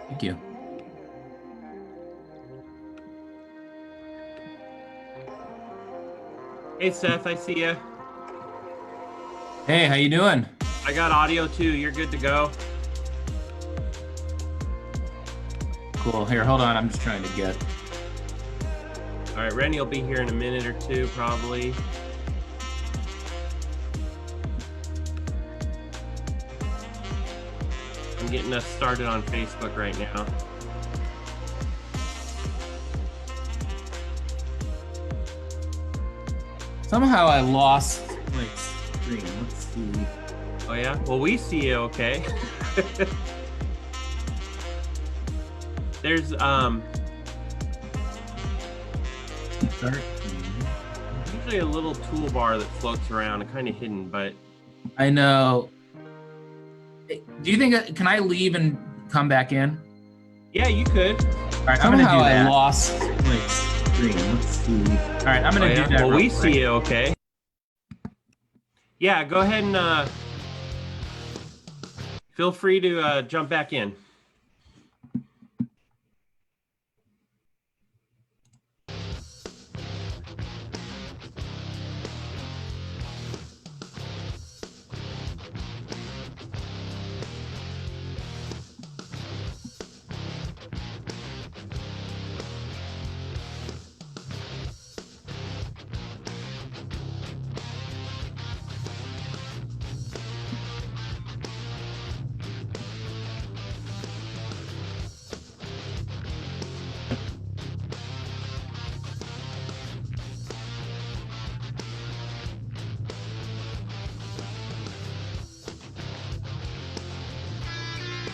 Thank you. Hey Seth, I see you. Hey, how you doing? I got audio too. You're good to go. Cool. Here, hold on. I'm just trying to get. All right, Rennie will be here in a minute or two, probably. I'm getting us started on Facebook right now. Somehow I lost my screen. Let's see. Oh yeah? Well, we see you okay. There's usually a little toolbar that floats around and kind of hidden, but I know. Do you think can I leave and come back in? yeah, you could. All right, I'm gonna do that. I lost my screen. Let's see. All right, I'm gonna do that. Well, we see you okay. Yeah, go ahead and feel free to jump back in.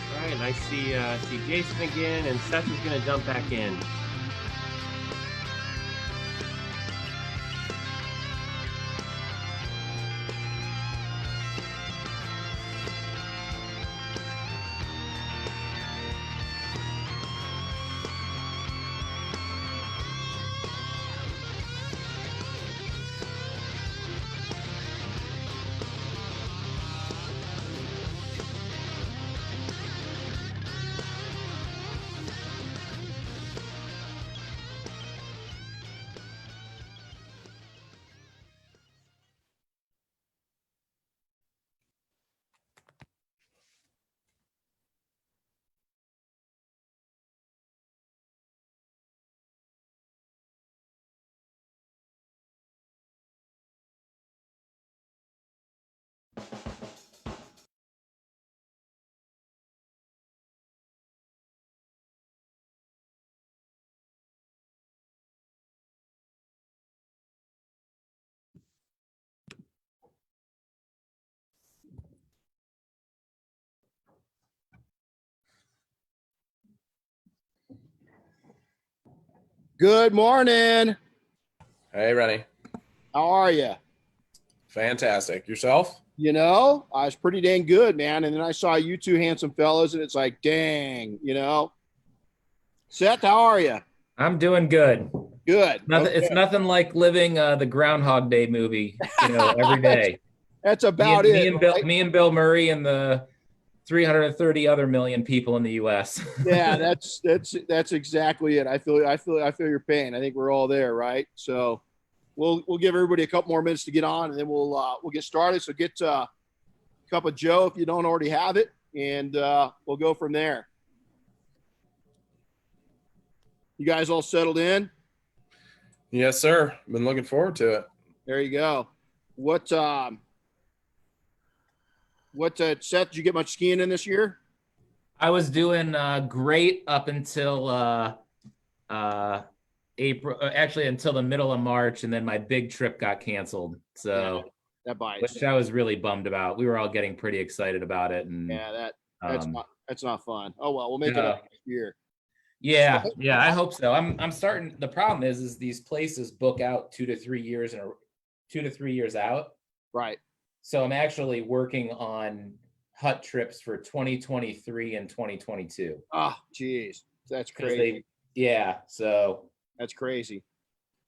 All right, I see Jason again, and Seth is gonna jump back in. Good morning. Hey, Rennie. How are you? Fantastic. Yourself? You know, I was pretty dang good, man. And then I saw you two handsome fellows, and it's like, dang, you know. Seth, how are you? I'm doing good. Good. Nothing. Okay. It's nothing like living the Groundhog Day movie, every day. That's about it. Right? Me and Bill Murray and the 330 other million people in the U.S. Yeah, that's exactly it. I feel your pain. I think we're all there, right? So we'll give everybody a couple more minutes to get on, and then we'll get started. So get a cup of Joe if you don't already have it, and we'll go from there. You guys all settled in? Yes, sir. Been looking forward to it. There you go. What Seth, did you get much skiing in this year? I was doing great up until April, actually until the middle of March, and then my big trip got canceled. So yeah, that bites. Which I was really bummed about. We were all getting pretty excited about it, and yeah, that's not fun. Oh well, we'll make it up next year. Yeah, I hope so. I'm starting. The problem is these places book out 2 to 3 years and 2 to 3 years out. Right. So I'm actually working on hut trips for 2023 and 2022. Oh, geez, that's crazy. So that's crazy.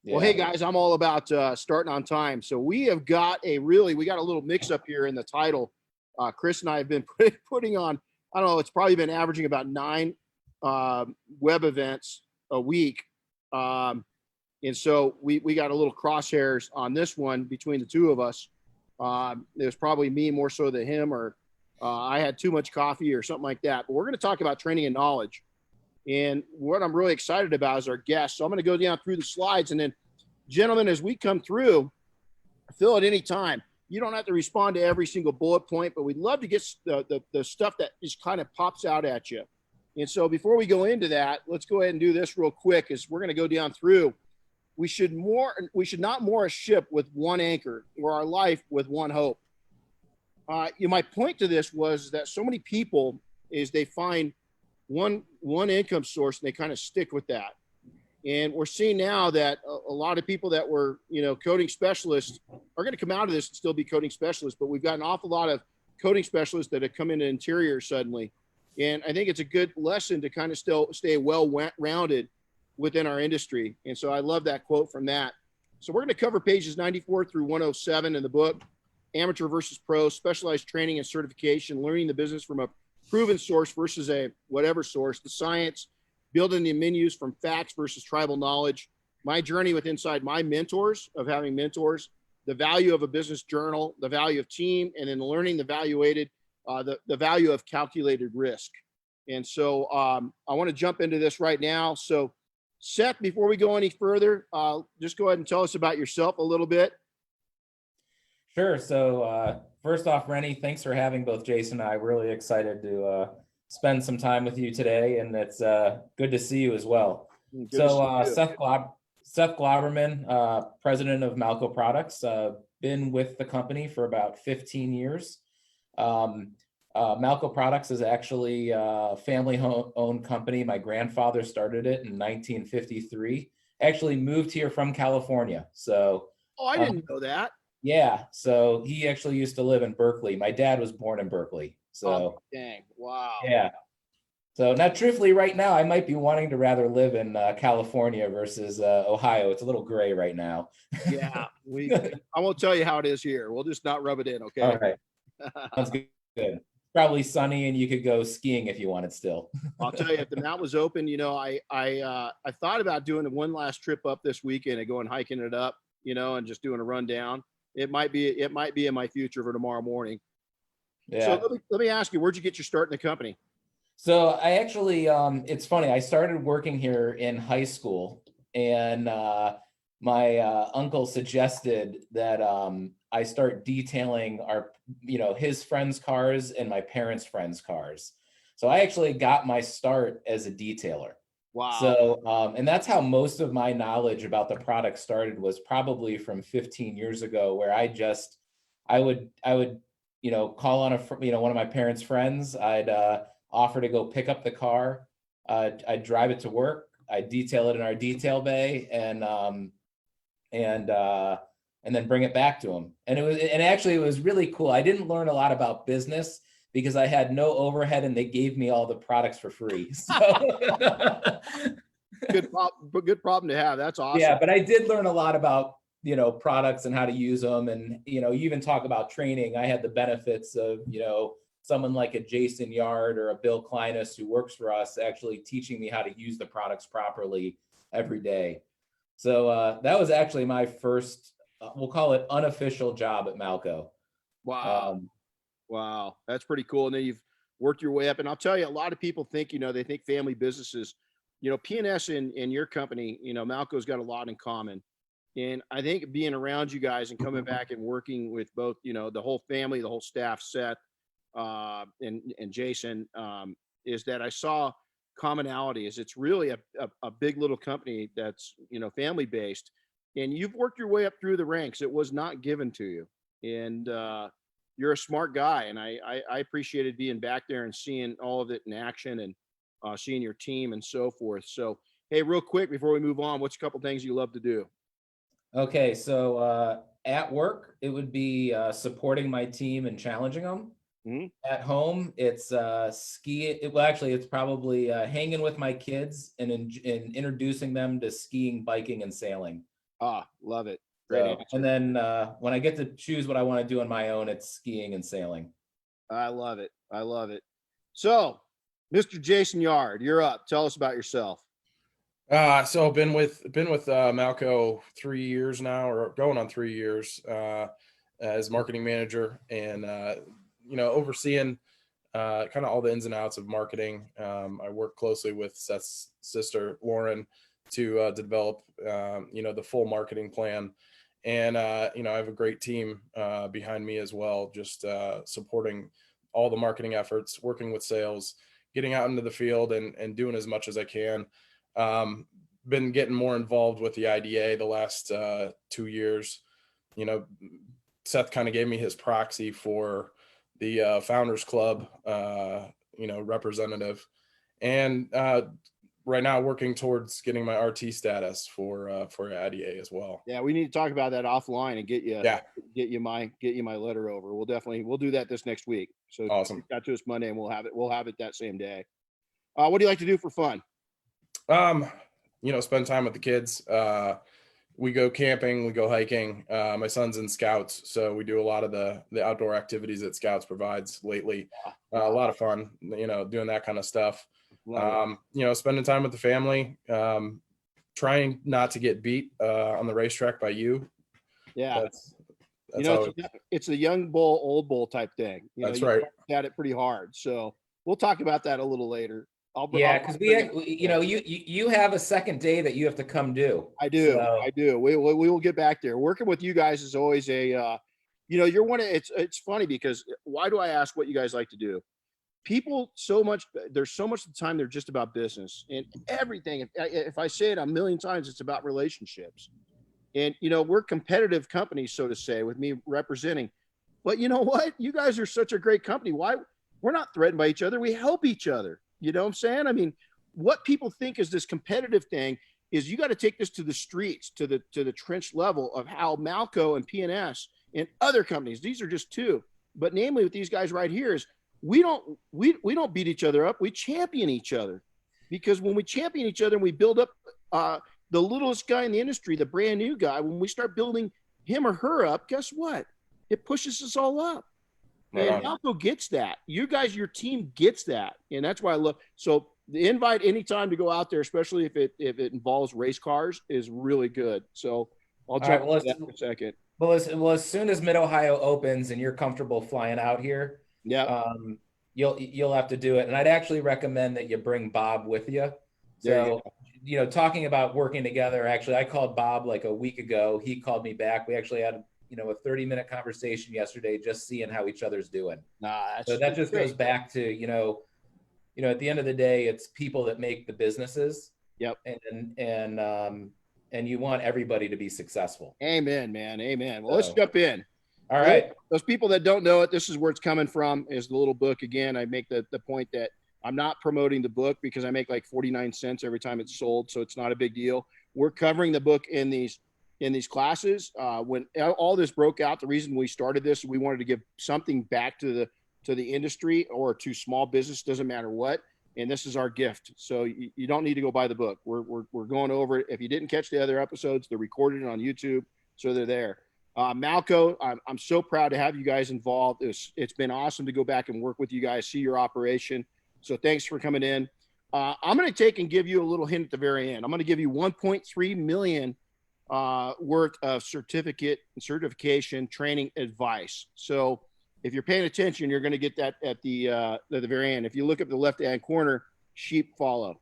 Yeah. Well, hey guys, I'm all about starting on time. So we got a little mix up here in the title. Chris and I have been putting on. I don't know. It's probably been averaging about 9 web events a week. And so we got a little crosshairs on this one between the two of us. It was probably me more so than him, or I had too much coffee or something like that. But we're going to talk about training and knowledge. And what I'm really excited about is our guests. So I'm going to go down through the slides, and then, gentlemen, as we come through, fill at any time. You don't have to respond to every single bullet point, but we'd love to get the stuff that just kind of pops out at you. And so before we go into that, let's go ahead and do this real quick, as we're going to go down through. We should not moor a ship with one anchor, or our life with one hope. My point to this was that so many people is they find one income source and they kind of stick with that. And we're seeing now that a lot of people that were, coding specialists are going to come out of this and still be coding specialists, but we've got an awful lot of coding specialists that have come into interior suddenly. And I think it's a good lesson to kind of still stay well-rounded within our industry. And so I love that quote from that. So we're going to cover pages 94 through 107 in the book: amateur versus pro, specialized training and certification, learning the business from a proven source versus a whatever source, the science, building the menus from facts versus tribal knowledge, my journey with inside my mentors, of having mentors, the value of a business journal, the value of team, and then learning the value of calculated risk. And so I want to jump into this right now. So Seth, before we go any further, just go ahead and tell us about yourself a little bit. Sure. So first off, Rennie, thanks for having both Jason and I. Really excited to spend some time with you today, and it's good to see you as well. Seth Glauberman, president of Malco Products, been with the company for about 15 years. Malco Products is actually a family-owned company. My grandfather started it in 1953. Actually moved here from California. So, I didn't know that. Yeah, so he actually used to live in Berkeley. My dad was born in Berkeley. So, dang, wow. Yeah. So, now, truthfully, right now, I might be wanting to rather live in California versus Ohio. It's a little gray right now. Yeah, I won't tell you how it is here. We'll just not rub it in, okay? All right. Sounds good. Probably sunny, and you could go skiing if you wanted still. I'll tell you, if the mount was open, I thought about doing one last trip up this weekend and going hiking it up, and just doing a rundown. It might be in my future for tomorrow morning. Yeah. So let me ask you, where'd you get your start in the company? So I actually, it's funny. I started working here in high school, and my uncle suggested that I start detailing his friends' cars and my parents' friends' cars. So I actually got my start as a detailer. Wow. So, and that's how most of my knowledge about the product started, was probably from 15 years ago, where I would, call on one of my parents' friends. I'd offer to go pick up the car. I'd drive it to work. I'd detail it in our detail bay, and then bring it back to him. And it was really cool. I didn't learn a lot about business because I had no overhead, and they gave me all the products for free. So good problem to have. That's awesome. Yeah, but I did learn a lot about, products and how to use them. And, you even talk about training. I had the benefits of, someone like a Jason Yard or a Bill Kleinis who works for us actually teaching me how to use the products properly every day. So that was actually my first, we'll call it, unofficial job at Malco. Wow. Wow. That's pretty cool. And then you've worked your way up. And I'll tell you, a lot of people think, they think family businesses, P&S in your company, Malco's got a lot in common. And I think being around you guys and coming back and working with both, the whole family, the whole staff, Seth and Jason, is that I saw commonality. Is it's really a big little company that's, family based, and you've worked your way up through the ranks. It was not given to you. And you're a smart guy. And I appreciated being back there and seeing all of it in action, and seeing your team and so forth. So, hey, real quick, before we move on, what's a couple things you love to do? Okay. So at work, it would be supporting my team and challenging them. Mm-hmm. At home, it's skiing. It's probably hanging with my kids and introducing them to skiing, biking, and sailing. Love it. Great. And then when I get to choose what I want to do on my own, it's skiing and sailing. I love it. I love it. So Mr. Jason Yard, you're up. Tell us about yourself. So been with Malco 3 years now, or going on 3 years, as marketing manager, and overseeing kind of all the ins and outs of marketing. I work closely with Seth's sister Lauren to develop the full marketing plan, and I have a great team behind me as well, just supporting all the marketing efforts, working with sales, getting out into the field, and doing as much as I can. Been getting more involved with the IDA the last 2 years. Seth kind of gave me his proxy for the Founders Club, representative, and right now working towards getting my RT status for IDA as well. Yeah, we need to talk about that offline and get you my letter over. We'll do that this next week. So Awesome. Got to us Monday, and we'll have it that same day. What do you like to do for fun? Spend time with the kids. We go camping, we go hiking. My son's in Scouts, so we do a lot of the outdoor activities that Scouts provides lately. A lot of fun, doing that kind of stuff. Spending time with the family, trying not to get beat on the racetrack by you. Yeah. That's it's a young bull, old bull type thing. That's right. At it pretty hard. So we'll talk about that a little later. Because you have a second day that you have to come do. I do. We will get back there. Working with you guys is always you're one of, it's funny because why do I ask what you guys like to do? People there's so much of the time they're just about business and everything. If I say it a million times, it's about relationships. And, we're competitive companies, so to say, with me representing, but you know what? You guys are such a great company. Why? We're not threatened by each other. We help each other. You know what I'm saying? I mean, what people think is this competitive thing is you got to take this to the streets, to the trench level of how Malco and PNS and other companies, these are just two, but namely with these guys right here is we don't beat each other up. We champion each other, because when we champion each other and we build up the littlest guy in the industry, the brand new guy, when we start building him or her up, guess what? It pushes us all up. And Malco gets that. You guys, your team gets that. And that's why I love. So the invite anytime to go out there, especially if it involves race cars, is really good. So I'll jump into that in a second. Well, as soon as Mid-Ohio opens and you're comfortable flying out here, you'll have to do it. And I'd actually recommend that you bring Bob with you. So, talking about working together, actually, I called Bob like a week ago. He called me back. We actually had a 30-minute conversation yesterday, just seeing how each other's doing. So that just goes back to, at the end of the day, it's people that make the businesses. Yep. And you want everybody to be successful. Amen, man. Amen. Well, let's jump in. All right. Those people that don't know it, this is where it's coming from, is the little book. Again, I make the point that I'm not promoting the book because I make like 49 cents every time it's sold. So it's not a big deal. We're covering the book in these classes. When all this broke out, the reason we started this, we wanted to give something back to the industry or to small business, doesn't matter what. And this is our gift. So you don't need to go buy the book. We're going over it. If you didn't catch the other episodes, they're recorded on YouTube, so they're there. Malco, I'm so proud to have you guys involved. It's been awesome to go back and work with you guys, see your operation. So thanks for coming in. I'm going to take and give you a little hint at the very end. I'm going to give you 1.3 million worth of certification training advice. So if you're paying attention, you're going to get that at the very end. If you look at the left-hand corner, sheep follow.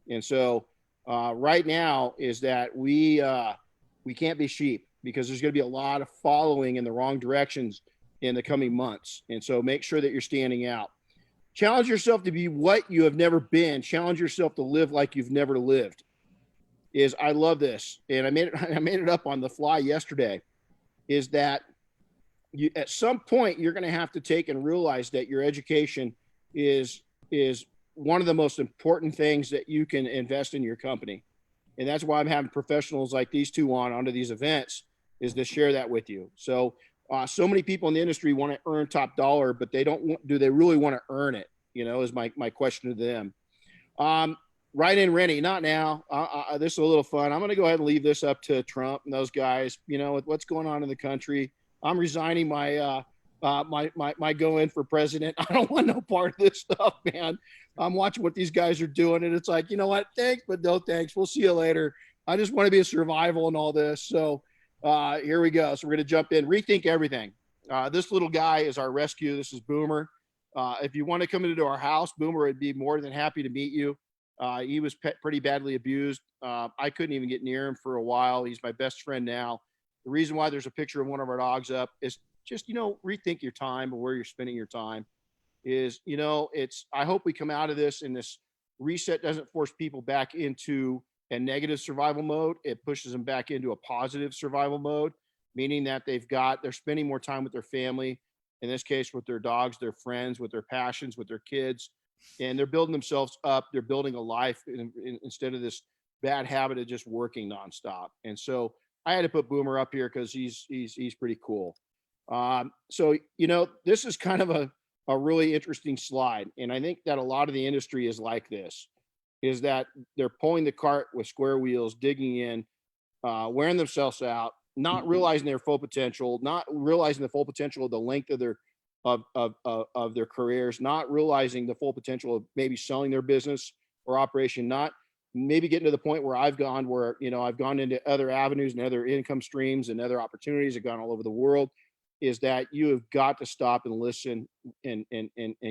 And so right now is that we can't be sheep, because there's going to be a lot of following in the wrong directions in the coming months. And so make sure that you're standing out. Challenge yourself to be what you have never been. Challenge yourself to live like you've never lived. I love this, and I made it up on the fly yesterday, is that you, at some point, you're going to have to take and realize that your education is one of the most important things that you can invest in your company. And that's why I'm having professionals like these two onto these events, is to share that with you. So so many people in the industry want to earn top dollar, but do they really want to earn it? Is my question to them. Right in, Rennie, not now. This is a little fun. I'm going to go ahead and leave this up to Trump and those guys, with what's going on in the country. I'm resigning my my go in for president. I don't want no part of this stuff, man. I'm watching what these guys are doing, and it's like, you know what? Thanks, but no thanks. We'll see you later. I just want to be a survival and all this. So here we go. So we're going to jump in, rethink everything. This little guy is our rescue. This is Boomer. If you want to come into our house, Boomer would be more than happy to meet you. He was pretty badly abused. I couldn't even get near him for a while. He's my best friend now. The reason why there's a picture of one of our dogs up is just, rethink your time and where you're spending your time. I hope we come out of this and this reset doesn't force people back into a negative survival mode. It pushes them back into a positive survival mode, meaning that they're spending more time with their family, in this case, with their dogs, their friends, with their passions, with their kids, and they're building themselves up. They're building a life instead of this bad habit of just working nonstop. And so I had to put Boomer up here because he's pretty cool. So this is kind of a really interesting slide. And I think that a lot of the industry is like this, is that they're pulling the cart with square wheels, digging in, wearing themselves out, not realizing their full potential, not realizing the full potential of the length of their careers, not realizing the full potential of maybe selling their business or operation, not maybe getting to the point where I've gone into other avenues and other income streams and other opportunities. I've gone all over the world. Is that you have got to stop and listen and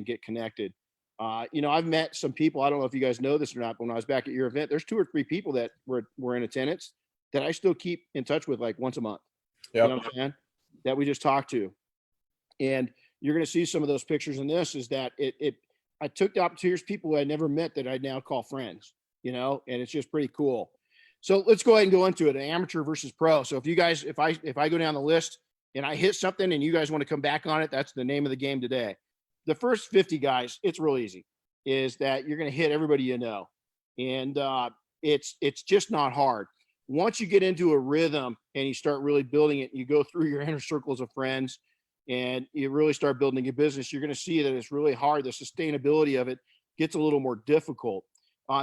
get connected. I've met some people, I don't know if you guys know this or not, but when I was back at your event, there's 2 or 3 people that were in attendance that I still keep in touch with like once a month. Yep. You know what I'm saying? That we just talked to. And you're going to see some of those pictures in this, is that I took the opportunity, here's people I never met that I now call friends, and it's just pretty cool. So let's go ahead and go into it, amateur versus pro. So if I go down the list, and I hit something and you guys want to come back on it, that's the name of the game today. The first 50 guys, it's real easy, is that you're going to hit everybody you know. And it's just not hard. Once you get into a rhythm and you start really building it, you go through your inner circles of friends and you really start building your business, you're going to see that it's really hard. The sustainability of it gets a little more difficult.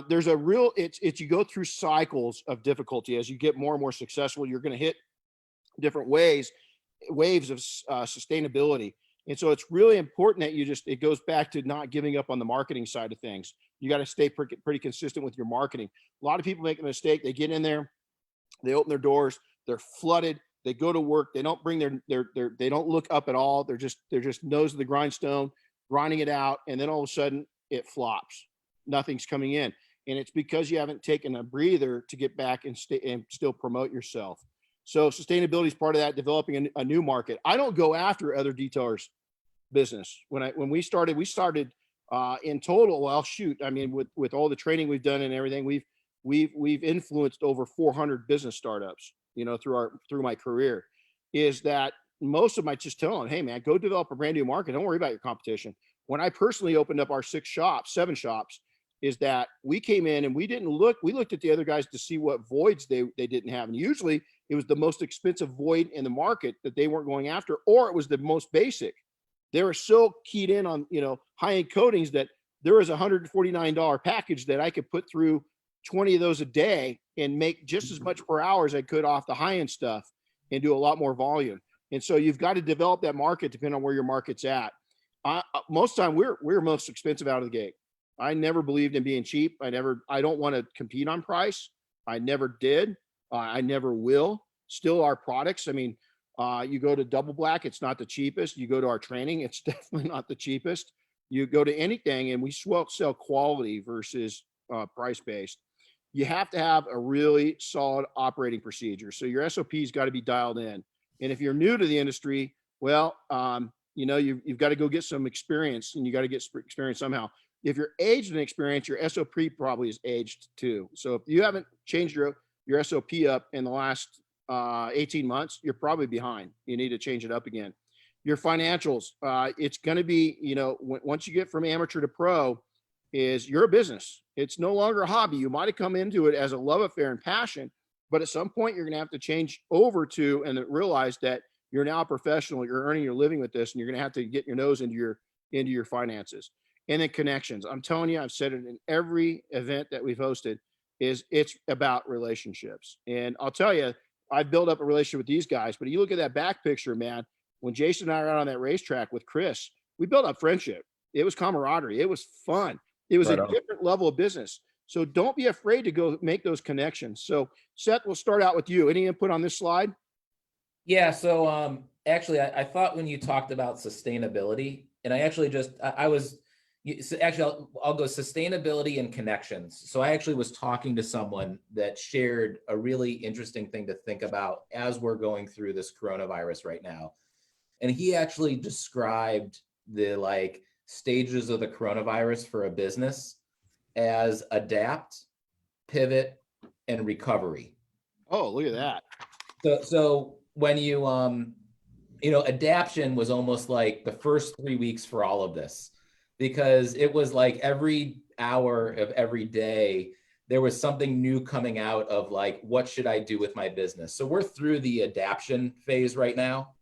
There's you go through cycles of difficulty. As you get more and more successful, you're going to hit different waves of sustainability. And so it's really important that it goes back to not giving up on the marketing side of things. You got to stay pretty consistent with your marketing. A lot of people make a mistake. They get in there, they open their doors, they're flooded, they go to work, they don't bring they don't look up at all. They're just nose to the grindstone, grinding it out. And then all of a sudden it flops. Nothing's coming in. And it's because you haven't taken a breather to get back and still promote yourself. So sustainability is part of that, developing a new market. I don't go after other detailers' business. When we started in total, well, shoot, I mean, with all the training we've done and everything, we've influenced over 400 business startups, through my career. Is that most of my just telling them, hey man, go develop a brand new market. Don't worry about your competition. When I personally opened up our 7 shops, is that we came in and we looked at the other guys to see what voids they didn't have. And usually it was the most expensive void in the market that they weren't going after, or it was the most basic. They were so keyed in on, high-end coatings that there was a $149 package that I could put through 20 of those a day and make just as much per hour as I could off the high-end stuff and do a lot more volume. And so you've got to develop that market depending on where your market's at. Most of the time we're most expensive out of the gate. I never believed in being cheap. I don't want to compete on price. I never did. I never will. Still our products. I mean, you go to Double Black, it's not the cheapest. You go to our training, it's definitely not the cheapest. You go to anything and we sell quality versus price-based. You have to have a really solid operating procedure. So your SOP's got to be dialed in. And if you're new to the industry, well, you've got to go get some experience, and you got to get experience somehow. If you're aged and experienced, your SOP probably is aged too. So if you haven't changed your SOP up in the last 18 months, you're probably behind. You need to change it up again. Your financials, it's going to be, once you get from amateur to pro, is you're a business. It's no longer a hobby. You might have come into it as a love affair and passion, but at some point you're going to have to change over to and realize that you're now a professional. You're earning your living with this, and you're going to have to get your nose into your finances. And then connections. I'm telling you, I've said it in every event that we've hosted, it's about relationships. And I'll tell you, I've built up a relationship with these guys, but you look at that back picture, man, when Jason and I were out on that racetrack with Chris, we built up friendship. It was camaraderie. It was fun. It was Right a on. different level of business. So don't be afraid to go make those connections. So Seth, we'll start out with you. Any input on this slide? Yeah. So actually, I thought when you talked about sustainability, and I actually just I was actually I'll go sustainability and connections. So I actually was talking to someone that shared a really interesting thing to think about as we're going through this coronavirus right now, and he actually described the like stages of the coronavirus for a business as adapt, pivot, and recovery. Oh, look at that. So when adaption was almost like the first 3 weeks for all of this, because it was like every hour of every day, there was something new coming out of like, what should I do with my business? So we're through the adaption phase right now.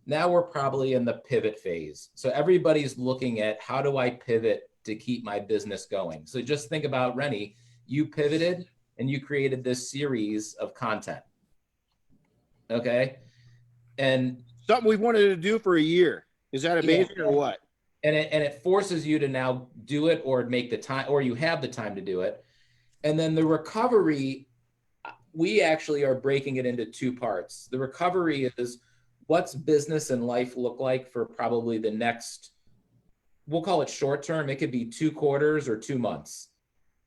Now we're probably in the pivot phase. So everybody's looking at how do I pivot to keep my business going? So just think about Rennie, you pivoted and you created this series of content. Okay. And something we've wanted to do for a year. Is that amazing or what? And it forces you to now do it or make the time, or you have the time to do it. And then the recovery, we actually are breaking it into two parts. The recovery is what's business and life look like for probably the next, we'll call it short term. It could be 2 quarters or 2 months.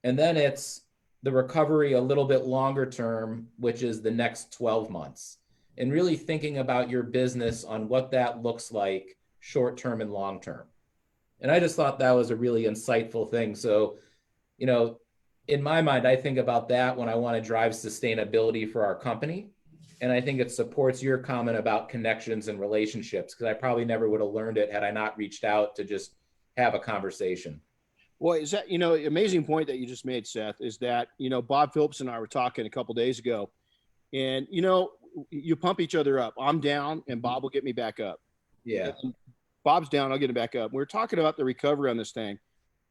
And then it's the recovery a little bit longer term, which is the next 12 months. And really thinking about your business on what that looks like short term and long term. And I just thought that was a really insightful thing. So, in my mind, I think about that when I want to drive sustainability for our company. And I think it supports your comment about connections and relationships, because I probably never would have learned it had I not reached out to just have a conversation. Well, is that, amazing point that you just made, Seth, is that, Bob Phillips and I were talking a couple of days ago, and, you pump each other up. I'm down and Bob will get me back up. Yeah. And Bob's down, I'll get him back up. We were talking about the recovery on this thing.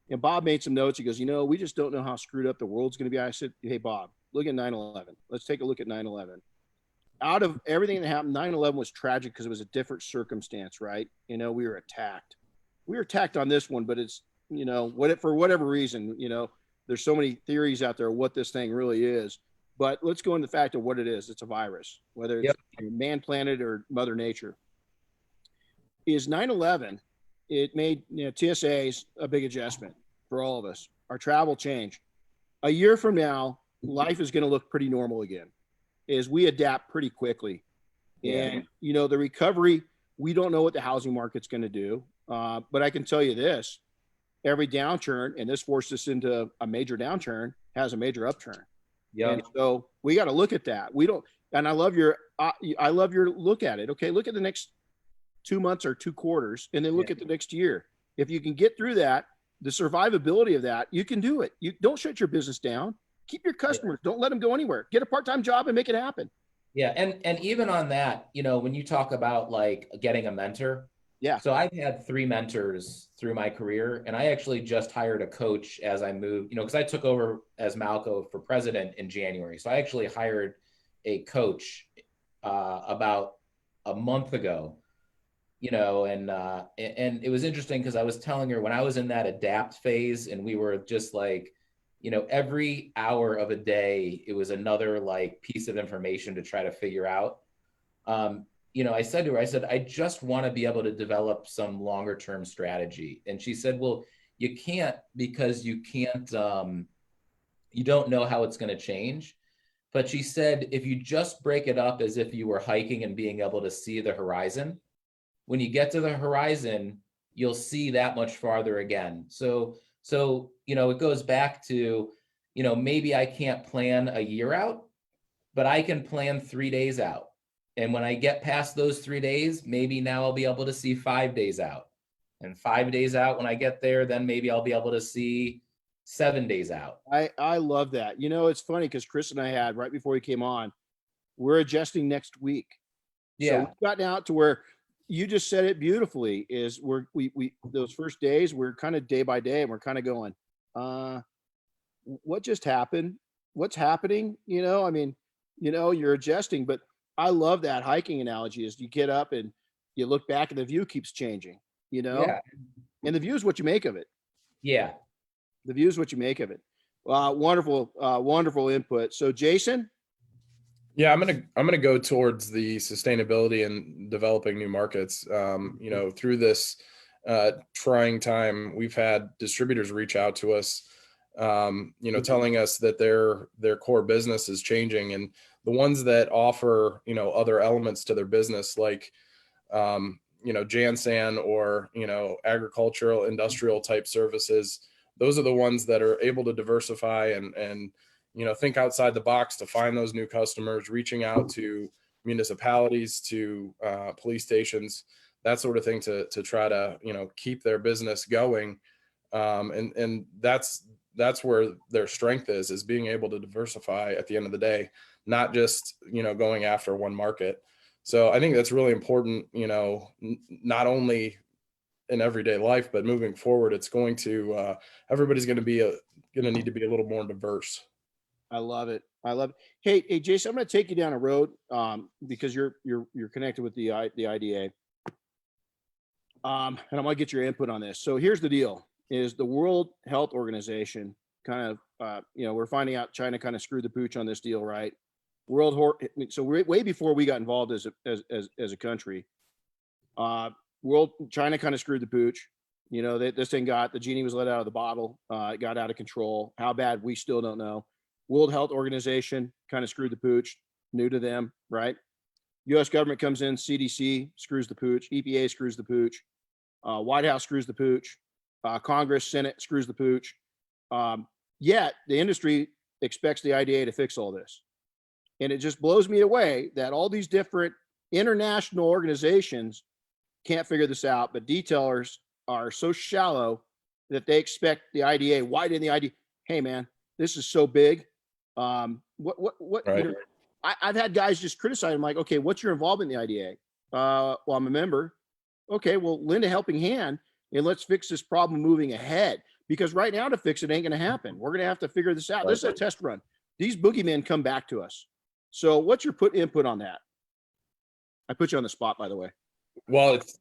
And Bob made some notes. He goes, we just don't know how screwed up the world's going to be. I said, hey, Bob, look at 9/11. Let's take a look at 9/11. Out of everything that happened, 9/11 was tragic because it was a different circumstance, right? We were attacked. We were attacked on this one, but it's, for whatever reason, there's so many theories out there what this thing really is. But let's go into the fact of what it is. It's a virus, whether it's man planet or Mother Nature. Is 9/11, it made TSA's a big adjustment for all of us. Our travel changed. A year from now, life is going to look pretty normal again, as we adapt pretty quickly. And, the recovery, we don't know what the housing market's going to do. But I can tell you this, every downturn, and this forced us into a major downturn, has a major upturn. Yeah. And so we got to look at that. And I love your look at it. Okay. Look at the next 2 months or 2 quarters, and then look at the next year. If you can get through that, the survivability of that, you can do it. You don't shut your business down. Keep your customers. Don't let them go anywhere. Get a part-time job and make it happen. Yeah. And even on that, when you talk about like getting a mentor. Yeah. So I've had 3 mentors through my career, and I actually just hired a coach as I moved, because I took over as Malco for president in January. So I actually hired a coach about a month ago, and it was interesting because I was telling her when I was in that adapt phase and we were just like, every hour of a day, it was another like piece of information to try to figure out. I said to her, I just want to be able to develop some longer term strategy. And she said, well, you can't, because you can't, you don't know how it's going to change. But she said, if you just break it up as if you were hiking and being able to see the horizon, when you get to the horizon, you'll see that much farther again. So, it goes back to, maybe I can't plan a year out, but I can plan 3 days out. And when I get past those 3 days, maybe now I'll be able to see 5 days out. And 5 days out, when I get there, then maybe I'll be able to see 7 days out. I love that. It's funny because Chris and I had, right before we came on, we're adjusting next week. Yeah. So we've gotten out to where you just said it beautifully, is we those first days, we're kind of day by day, and we're kind of going, what just happened? What's happening? You're adjusting, but I love that hiking analogy, is you get up and You look back and the view keeps changing, Yeah. and the view is what you make of it. Yeah. The view is what you make of it. Wonderful input. So Jason, Yeah, I'm gonna go towards the sustainability and developing new markets. Through this trying time, we've had distributors reach out to us, telling us that their core business is changing, and the ones that offer other elements to their business, like Jansan or agricultural industrial type services. Those are the ones that are able to diversify and think outside the box to find those new customers, reaching out to municipalities, to police stations, that sort of thing, to try to keep their business going. And that's where their strength is being able to diversify at the end of the day, not just going after one market. So I think that's really important, not only in everyday life, but moving forward, it's going to everybody's going to need to be a little more diverse. I love it. Hey, Jason, I'm going to take you down a road because you're connected with the IDA, and I'm going to get your input on this. So here's the deal: is the World Health Organization kind of we're finding out China kind of screwed the pooch on this deal, right? So way before we got involved as a country, China kind of screwed the pooch. This thing the genie was let out of the bottle. It got out of control. How bad, we still don't know. World Health Organization kind of screwed the pooch, new to them, right? U.S. government comes in, CDC screws the pooch, EPA screws the pooch, White House screws the pooch, Congress, Senate screws the pooch. Yet the industry expects the IDA to fix all this. And it just blows me away that all these different international organizations can't figure this out, but detailers are so shallow that they expect the IDA. Why didn't the IDA? Hey, man, this is so big. What? Right. I've had guys just criticize. I'm like, okay, what's your involvement in the IDA? Well, I'm a member. Okay, well, lend a helping hand and let's fix this problem moving ahead. Because right now to fix it ain't going to happen. We're going to have to figure this out. This is a test run. These boogeymen come back to us. So what's your input on that? I put you on the spot, by the way. Well, it's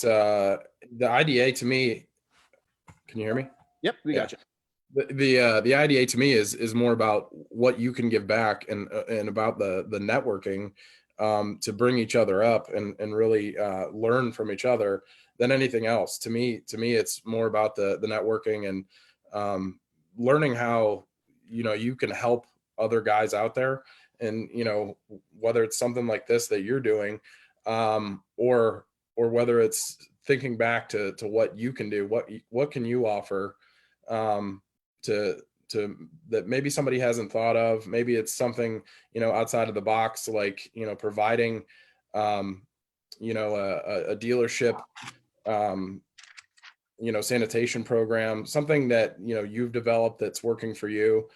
the IDA to me. Can you hear me? Yep, we got you. The IDA to me is more about what you can give back and about the networking to bring each other up and really learn from each other than anything else. To me, it's more about the networking and learning how you can help other guys out there, and whether it's something like this that you're doing, or whether it's thinking back to what you can do, what can you offer to that maybe somebody hasn't thought of. Maybe it's something outside of the box, like providing a dealership sanitation program, something that you've developed that's working for you.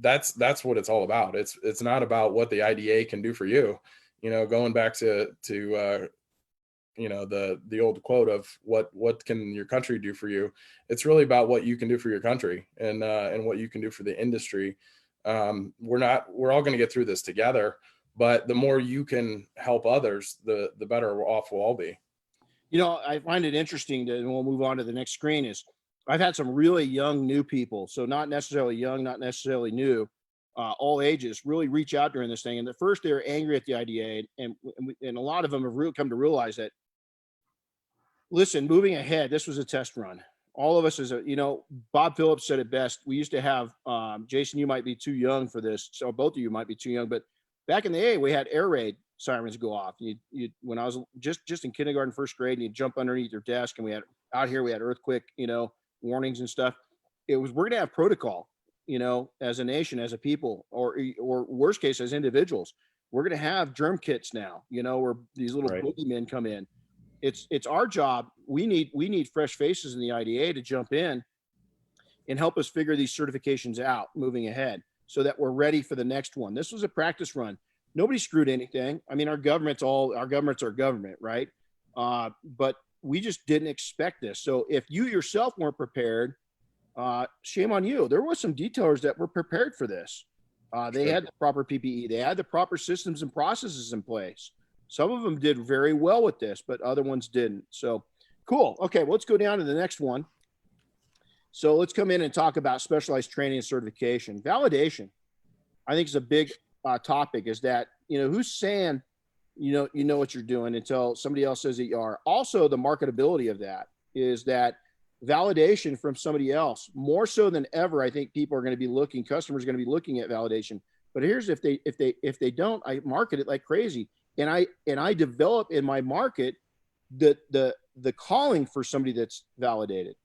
That's what it's all about. It's not about what the IDA can do for you. Going back to the old quote of what can your country do for you. It's really about what you can do for your country and what you can do for the industry. We're all going to get through this together, but the more you can help others, the better off we'll all be. I find it interesting and we'll move on to the next screen, is I've had some really young, new people. So not necessarily young, not necessarily new, all ages, really reach out during this thing. And at first they were angry at the IDA, and a lot of them have come to realize that, listen, moving ahead, this was a test run. All of us Bob Phillips said it best. We used to have, Jason, you might be too young for this. So both of you might be too young, but back in the day, we had air raid sirens go off. When I was just in kindergarten, first grade, and you jump underneath your desk, and we had earthquake, warnings and stuff. We're going to have protocol, as a nation, as a people, or worst case, as individuals. We're going to have germ kits now, where these little boogeymen come in. It's our job. We need fresh faces in the IDA to jump in and help us figure these certifications out moving ahead, so that we're ready for the next one. This was a practice run. Nobody screwed anything. I mean, our government's our government, right? But we just didn't expect this. So if you yourself weren't prepared, shame on you. There were some detailers that were prepared for this. They had the proper PPE. They had the proper systems and processes in place. Some of them did very well with this, but other ones didn't. So cool. Okay, well, let's go down to the next one. So let's come in and talk about specialized training and certification. Validation, I think, is a big topic. Is that, who's saying you know what you're doing until somebody else says that you are. Also, the marketability of that is that validation from somebody else, more so than ever. I think people are going to be looking, customers are going to be looking at validation. But here's if they don't, I market it like crazy, and I develop in my market the calling for somebody that's validated.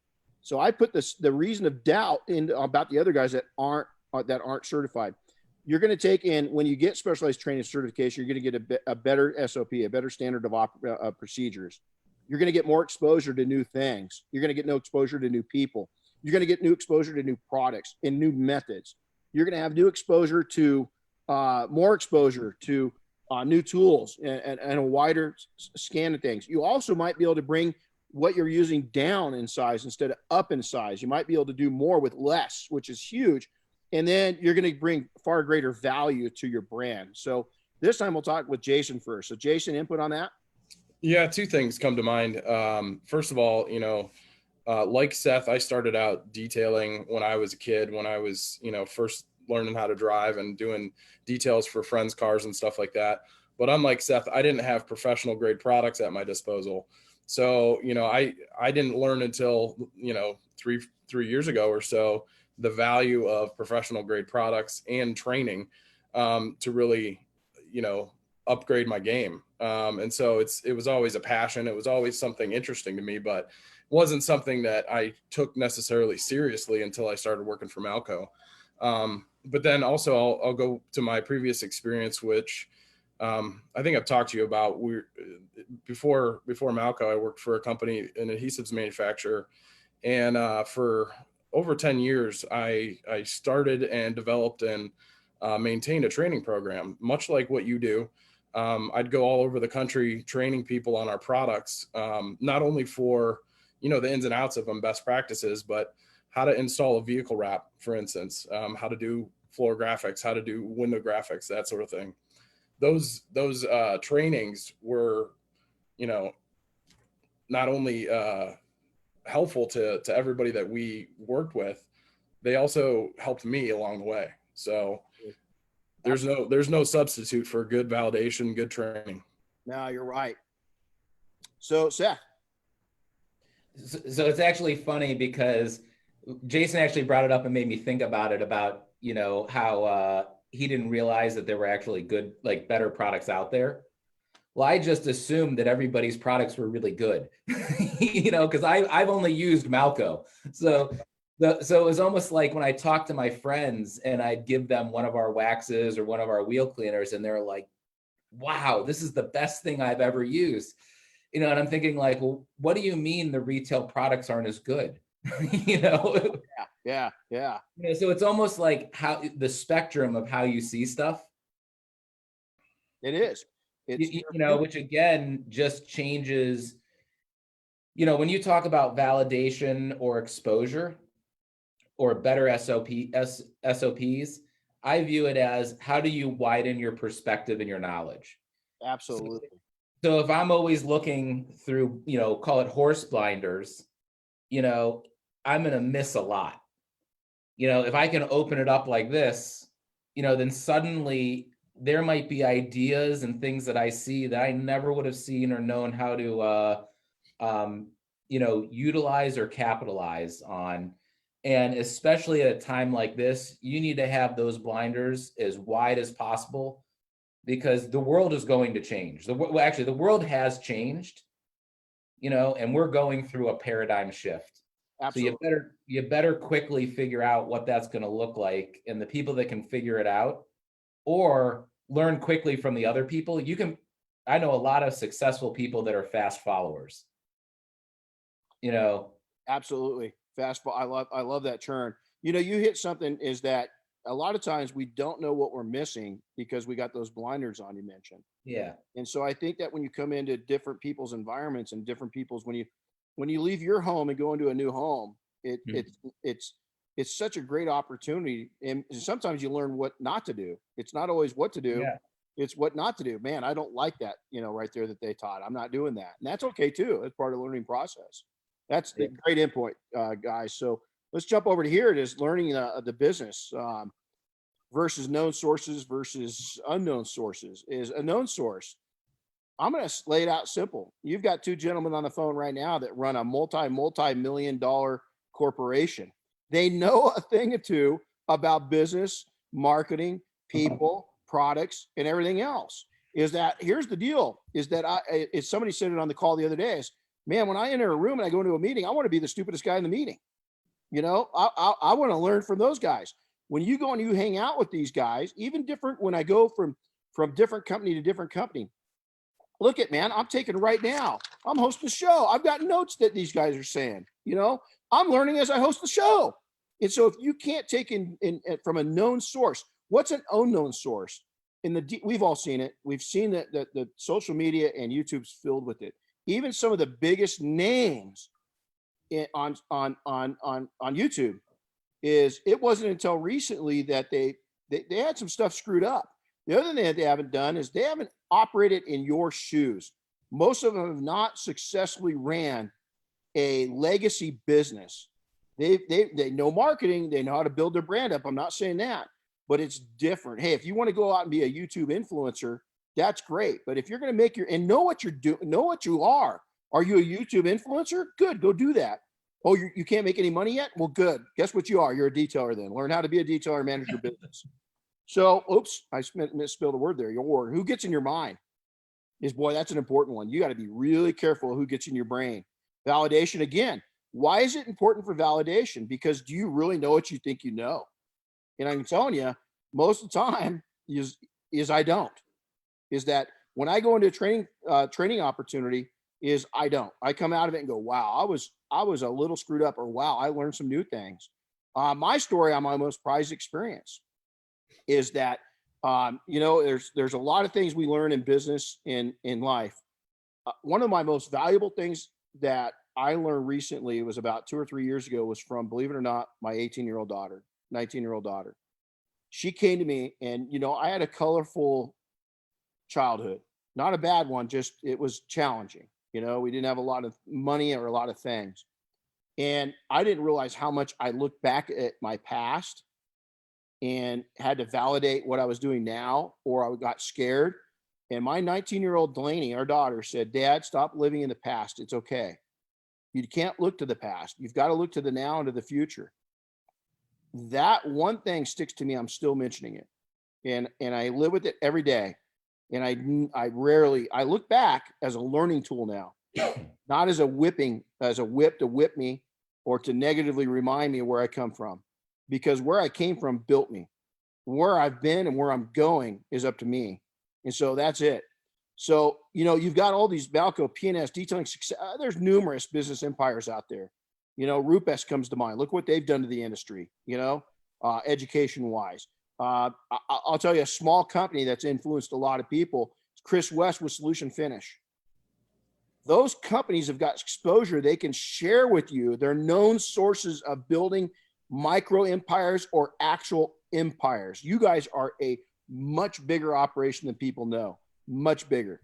So I put the reason of doubt in about the other guys that aren't certified. You're going to take in, when you get specialized training certification, you're going to get a better SOP, a better standard of procedures. You're going to get more exposure to new things. You're going to get no exposure to new people. You're going to get new exposure to new products and new methods. You're going to have new exposure to more exposure to new tools and a wider scan of things. You also might be able to bring what you're using down in size instead of up in size. You might be able to do more with less, which is huge. And then you're going to bring far greater value to your brand. So this time we'll talk with Jason first. So Jason, input on that? Yeah, two things come to mind. First of all, like Seth, I started out detailing when I was a kid, when I was, first learning how to drive and doing details for friends' cars and stuff like that. But unlike Seth, I didn't have professional grade products at my disposal. So, I didn't learn until, 3 years ago or so, the value of professional grade products and training to really, upgrade my game. And so it was always a passion. It was always something interesting to me, but wasn't something that I took necessarily seriously until I started working for Malco. But then also I'll go to my previous experience, which I think I've talked to you about. Before Malco, I worked for a company, an adhesives manufacturer. And for over 10 years, I started and developed and maintained a training program, much like what you do. I'd go all over the country training people on our products, not only for, the ins and outs of them, best practices, but how to install a vehicle wrap, for instance, how to do floor graphics, how to do window graphics, that sort of thing. Those trainings were, not only helpful to everybody that we worked with, they also helped me along the way. So there's no substitute for good validation, good training. No, you're right. So Seth. So it's actually funny because Jason actually brought it up and made me think about it, about, how he didn't realize that there were actually good, like better products out there. Well, I just assumed that everybody's products were really good, because I've only used Malco. So it was almost like when I talked to my friends and I'd give them one of our waxes or one of our wheel cleaners, and they're like, wow, this is the best thing I've ever used. And I'm thinking like, well, what do you mean the retail products aren't as good? Yeah. So it's almost like how the spectrum of how you see stuff. It is. Which again just changes. When you talk about validation or exposure or better SOPs, I view it as, how do you widen your perspective and your knowledge? Absolutely. So if I'm always looking through, call it horse blinders, I'm going to miss a lot. If I can open it up like this, then suddenly there might be ideas and things that I see that I never would have seen or known how to, utilize or capitalize on. And especially at a time like this, you need to have those blinders as wide as possible, because the world is going to change. The world has changed, and we're going through a paradigm shift. Absolutely. So you better quickly figure out what that's going to look like, and the people that can figure it out, or learn quickly from the other people. I know a lot of successful people that are fast followers. Absolutely. I love that turn. You hit something, is that a lot of times we don't know what we're missing because we got those blinders on, you mentioned. Yeah. And so I think that when you come into different people's environments and different people's, when you leave your home and go into a new home, it's it's such a great opportunity. And sometimes you learn what not to do. It's not always what to do. Yeah. It's what not to do. Man, I don't like that, right there that they taught. I'm not doing that. And that's okay too. It's part of the learning process. That's the great input, guys. So let's jump over to here. It is learning the business versus known sources versus unknown sources. Is a known source. I'm going to lay it out simple. You've got two gentlemen on the phone right now that run a multi-million-dollar corporation. They know a thing or two about business, marketing, people, products, and everything else. Is that here's the deal? Is that somebody said it on the call the other day? Is, man, when I enter a room and I go into a meeting, I want to be the stupidest guy in the meeting. I want to learn from those guys. When you go and you hang out with these guys, even different when I go from different company to different company. Look at, man, I'm taking right now. I'm hosting a show. I've got notes that these guys are saying, I'm learning as I host the show. And so if you can't take in from a known source, what's an unknown source? We've all seen it. We've seen that the social media and YouTube's filled with it. Even some of the biggest names on YouTube it wasn't until recently that they had some stuff screwed up. The other thing that they haven't done is they haven't operated in your shoes. Most of them have not successfully ran a legacy business. They know marketing. They know how to build their brand up. I'm not saying that, but it's different. Hey, if you want to go out and be a YouTube influencer, that's great. But if you're going to make and know what you're doing, know what you are. Are you a YouTube influencer? Good, go do that. Oh, you can't make any money yet? Well, good. Guess what you are? You're a detailer then. Learn how to be a detailer and manage your business. So, oops, I misspelled a word there. Who gets in your mind is, boy, that's an important one. You got to be really careful who gets in your brain. Validation, again, why is it important for validation? Because do you really know what you think you know? And I'm telling you, most of the time is I don't. Is that when I go into a training opportunity, is I don't. I come out of it and go, wow, I was a little screwed up, or wow, I learned some new things. My story on my most prized experience is that, there's a lot of things we learn in business, in life. One of my most valuable things that I learned recently, was about 2 or 3 years ago, was from, believe it or not, my 19-year-old daughter, 19-year-old daughter. She came to me and, I had a colorful childhood, not a bad one, just it was challenging. We didn't have a lot of money or a lot of things. And I didn't realize how much I looked back at my past and had to validate what I was doing now, or I got scared. And my 19-year-old Delaney, our daughter, said, Dad, stop living in the past. It's okay. You can't look to the past. You've got to look to the now and to the future. That one thing sticks to me. I'm still mentioning it. And I live with it every day. And I look back as a learning tool now, not as a whip to whip me or to negatively remind me of where I come from. Because where I came from built me. Where I've been and where I'm going is up to me. And so that's it. So, you've got all these Balco, P&S, detailing success. There's numerous business empires out there. Rupes comes to mind. Look what they've done to the industry, education-wise. I'll tell you a small company that's influenced a lot of people. Chris West with Solution Finish. Those companies have got exposure. They can share with you their known sources of building micro empires or actual empires. You guys are a much bigger operation than people know. Much bigger.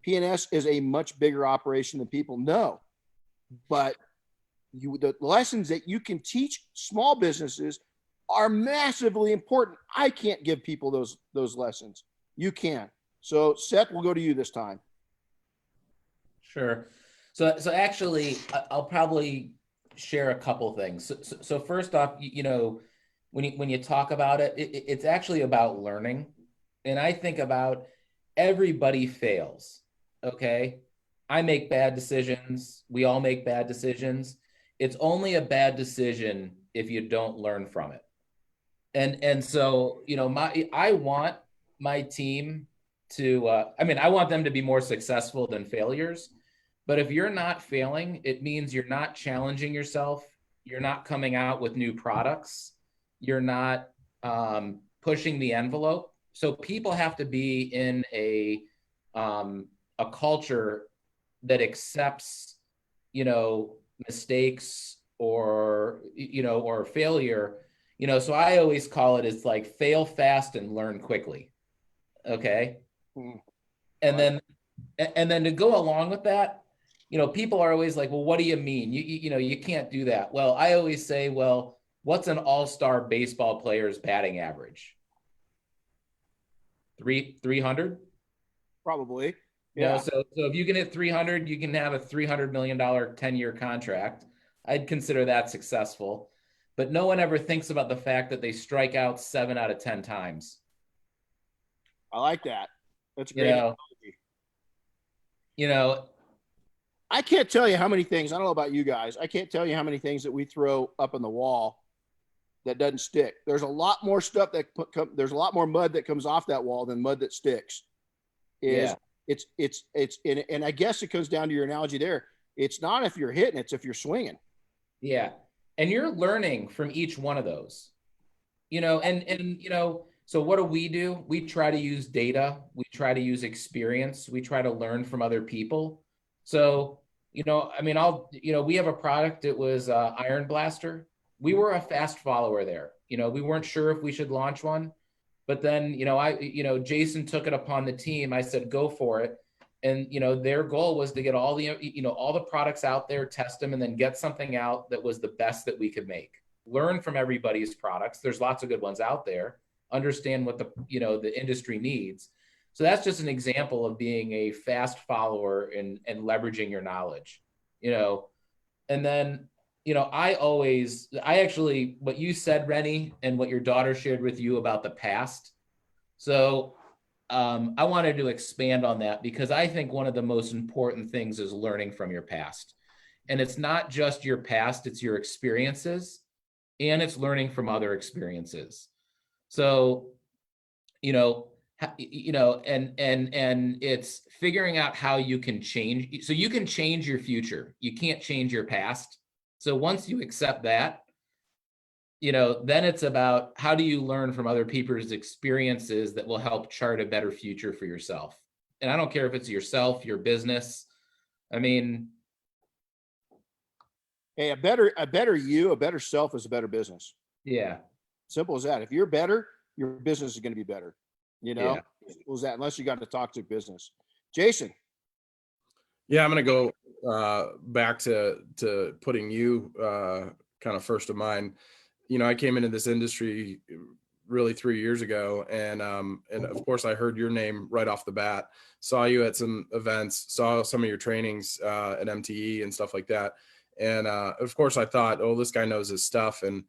P&S is a much bigger operation than people know. But the lessons that you can teach small businesses are massively important. I can't give people those lessons. You can. So Seth, we'll go to you this time. Sure. So actually, I'll probably share a couple things. So first off, when you talk about it, it's actually about learning. And I think about everybody fails. Okay. I make bad decisions. We all make bad decisions. It's only a bad decision if you don't learn from it. And so, I want my team to, I want them to be more successful than failures. But if you're not failing, it means you're not challenging yourself. You're not coming out with new products. You're not pushing the envelope. So people have to be in a culture that accepts, mistakes, or, or failure, so I always call it, it's like fail fast and learn quickly. Okay. Hmm. And Right. then to go along with that, people are always like, well, what do you mean? You can't do that. Well, I always say, well, what's an all-star baseball player's batting average? 300? Probably. You know, Yeah. so if you can hit 300, you can have a $300 million 10-year contract. I'd consider that successful. But no one ever thinks about the fact that they strike out 7 out of 10 times. I like that. That's a You great know, analogy. you know, I can't tell you how many things, I don't know about you guys. I can't tell you how many things that we throw up on the wall that doesn't stick. There's a lot more stuff there's a lot more mud that comes off that wall than mud that sticks. Is yeah, it's and I guess it comes down to your analogy there. It's not if you're hitting, it's if you're swinging. yeah. And you're learning from each one of those. So what do? We try to use data, we try to use experience, we try to learn from other people. So, I mean, we have a product. It was Iron Blaster. We were a fast follower there. We weren't sure if we should launch one, but then, Jason took it upon the team. I said, go for it. And, their goal was to get all the products out there, test them, and then get something out that was the best that we could make. Learn from everybody's products. There's lots of good ones out there. Understand what the industry needs. So that's just an example of being a fast follower and leveraging your knowledge. You know, and then I actually, what you said, Rennie, and what your daughter shared with you about the past. So I wanted to expand on that because I think one of the most important things is learning from your past. And it's not just your past, it's your experiences, and it's learning from other experiences. So, and it's figuring out how you can change. So you can change your future. You can't change your past. So once you accept that, then it's about how do you learn from other people's experiences that will help chart a better future for yourself. And I don't care if it's yourself, your business. I mean, Hey, a better self is a better business. yeah, Simple as that. If you're better, your business is going to be better. yeah. Simple as that, unless you got a toxic business. Jason. Yeah, I'm gonna go back to putting you kind of first of mind. I came into this industry really 3 years ago, and of course I heard your name right off the bat. Saw you at some events, saw some of your trainings at MTE and stuff like that, and of course I thought, oh, this guy knows his stuff, and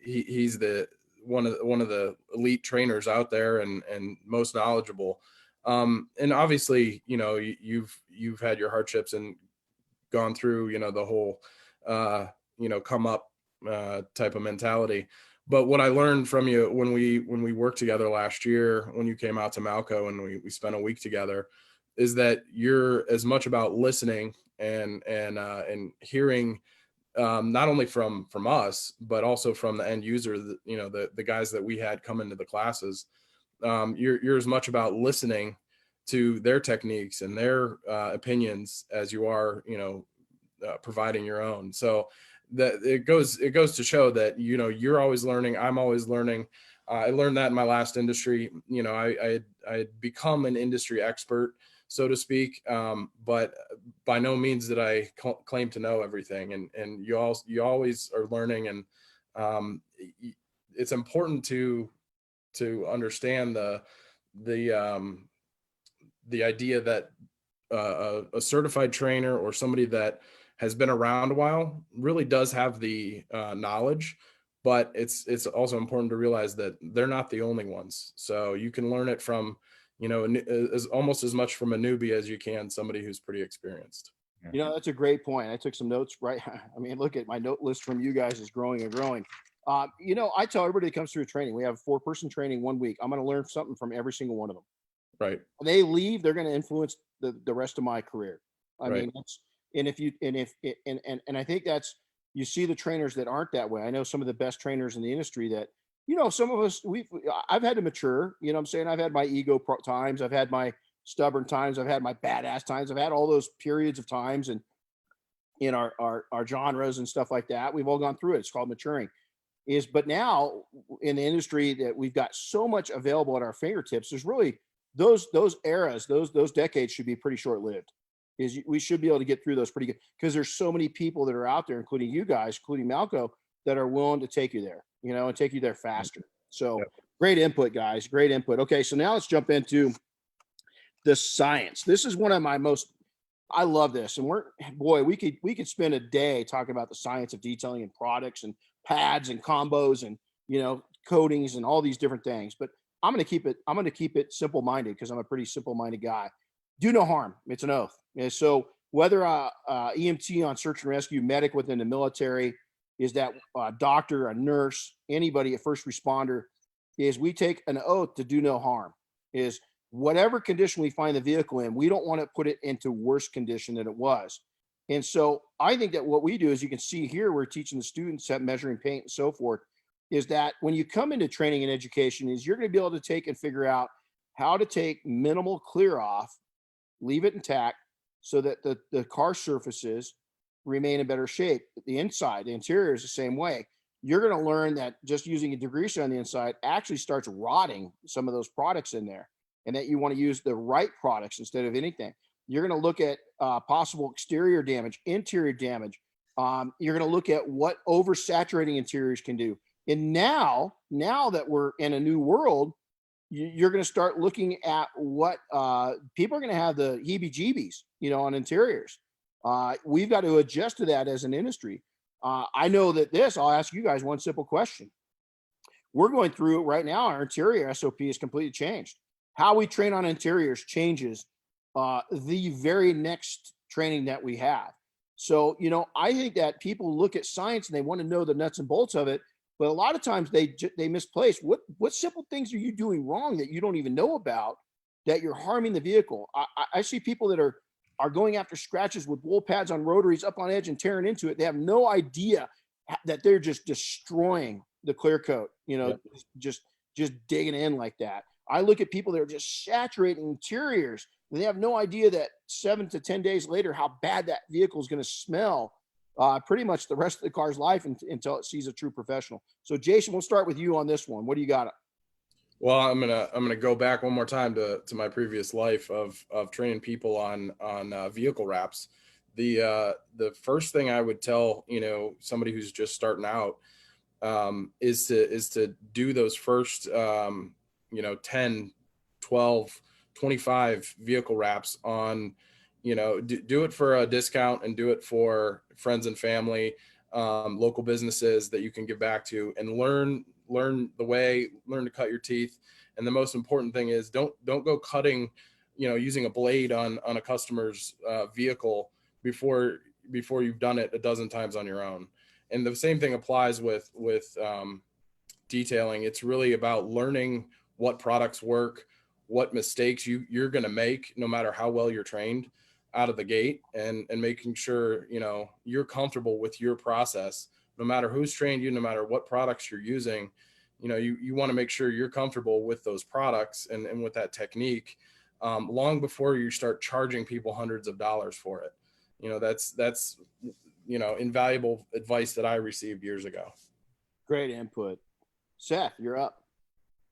he's the one of the elite trainers out there and most knowledgeable. And obviously, you've had your hardships and gone through, the whole, come up type of mentality. But what I learned from you when we worked together last year, when you came out to Malco and we spent a week together, is that you're as much about listening and hearing, not only from us, but also from the end user, the guys that we had come into the classes. You're as much about listening to their techniques and their opinions as you are, providing your own. So that it goes to show that, you're always learning. I'm always learning. I learned that in my last industry. I had become an industry expert, so to speak. But by no means did I claim to know everything. And you always are learning. And it's important to understand the idea that a certified trainer or somebody that has been around a while really does have the knowledge, but it's also important to realize that they're not the only ones. So you can learn it from, as almost as much from a newbie as you can somebody who's pretty experienced. That's a great point. I took some notes, right? I mean, look at my note list from you guys is growing and growing. I tell everybody that comes through a training, we have a 4-person training 1 week. I'm going to learn something from every single one of them. Right. When they leave, they're going to influence the rest of my career. I Right. mean, and I think that's, you see the trainers that aren't that way. I know some of the best trainers in the industry that, some of us, I've had to mature, I'm saying? I've had my ego times. I've had my stubborn times. I've had my badass times. I've had all those periods of times. And in our genres and stuff like that. We've all gone through it. It's called maturing. But now in the industry that we've got so much available at our fingertips, there's really those eras, those decades should be pretty short lived. We should be able to get through those pretty good because there's so many people that are out there, including you guys, including Malco, that are willing to take you there, and take you there faster. So great input, guys. Great input. Okay, so now let's jump into the science. This is one of my I love this. And we could spend a day talking about the science of detailing and products and pads and combos and, coatings and all these different things. But I'm going to keep it simple-minded because I'm a pretty simple-minded guy. Do no harm. It's an oath. And so whether EMT on search and rescue, medic within the military, is that doctor, a nurse, anybody, a first responder, is we take an oath to do no harm. Is whatever condition we find the vehicle in, we don't want to put it into worse condition than it was. And so I think that what we do, as you can see here, we're teaching the students at measuring paint and so forth, is that when you come into training and education, is you're going to be able to take and figure out how to take minimal clear off, leave it intact so that the car surfaces remain in better shape. The inside, the interior is the same way. You're going to learn that just using a degreaser on the inside actually starts rotting some of those products in there, and that you want to use the right products instead of anything. You're going to look at possible exterior damage, interior damage. You're going to look at what oversaturating interiors can do. And now that we're in a new world, you're going to start looking at what people are going to have the heebie-jeebies, on interiors. We've got to adjust to that as an industry. I know that I'll ask you guys one simple question. We're going through it right now. Our interior SOP is completely changed. How we train on interiors changes the very next training that we have. So, I think that people look at science and they want to know the nuts and bolts of it, but a lot of times they misplace what simple things are you doing wrong that you don't even know about, that you're harming the vehicle. I see people that are going after scratches with wool pads on rotaries up on edge and tearing into it. They have no idea that they're just destroying the clear coat, just digging in like that. I look at people that are just saturating interiors and they have no idea that 7 to 10 days later, how bad that vehicle is going to smell pretty much the rest of the car's life until it sees a true professional. So Jason, we'll start with you on this one. What do you got? Well, I'm gonna go back one more time to my previous life of training people on vehicle wraps. The first thing I would tell somebody who's just starting out is to do those first 10, 12, 25 vehicle wraps on, do it for a discount and do it for friends and family, local businesses that you can give back to, and learn to cut your teeth. And the most important thing is don't go cutting, using a blade on a customer's vehicle before you've done it a dozen times on your own. And the same thing applies with detailing. It's really about learning what products work, what mistakes you're going to make, no matter how well you're trained out of the gate, and making sure, you're comfortable with your process, no matter who's trained you, no matter what products you're using. You want to make sure you're comfortable with those products and with that technique long before you start charging people hundreds of dollars for it. That's invaluable advice that I received years ago. Great input. Seth, you're up.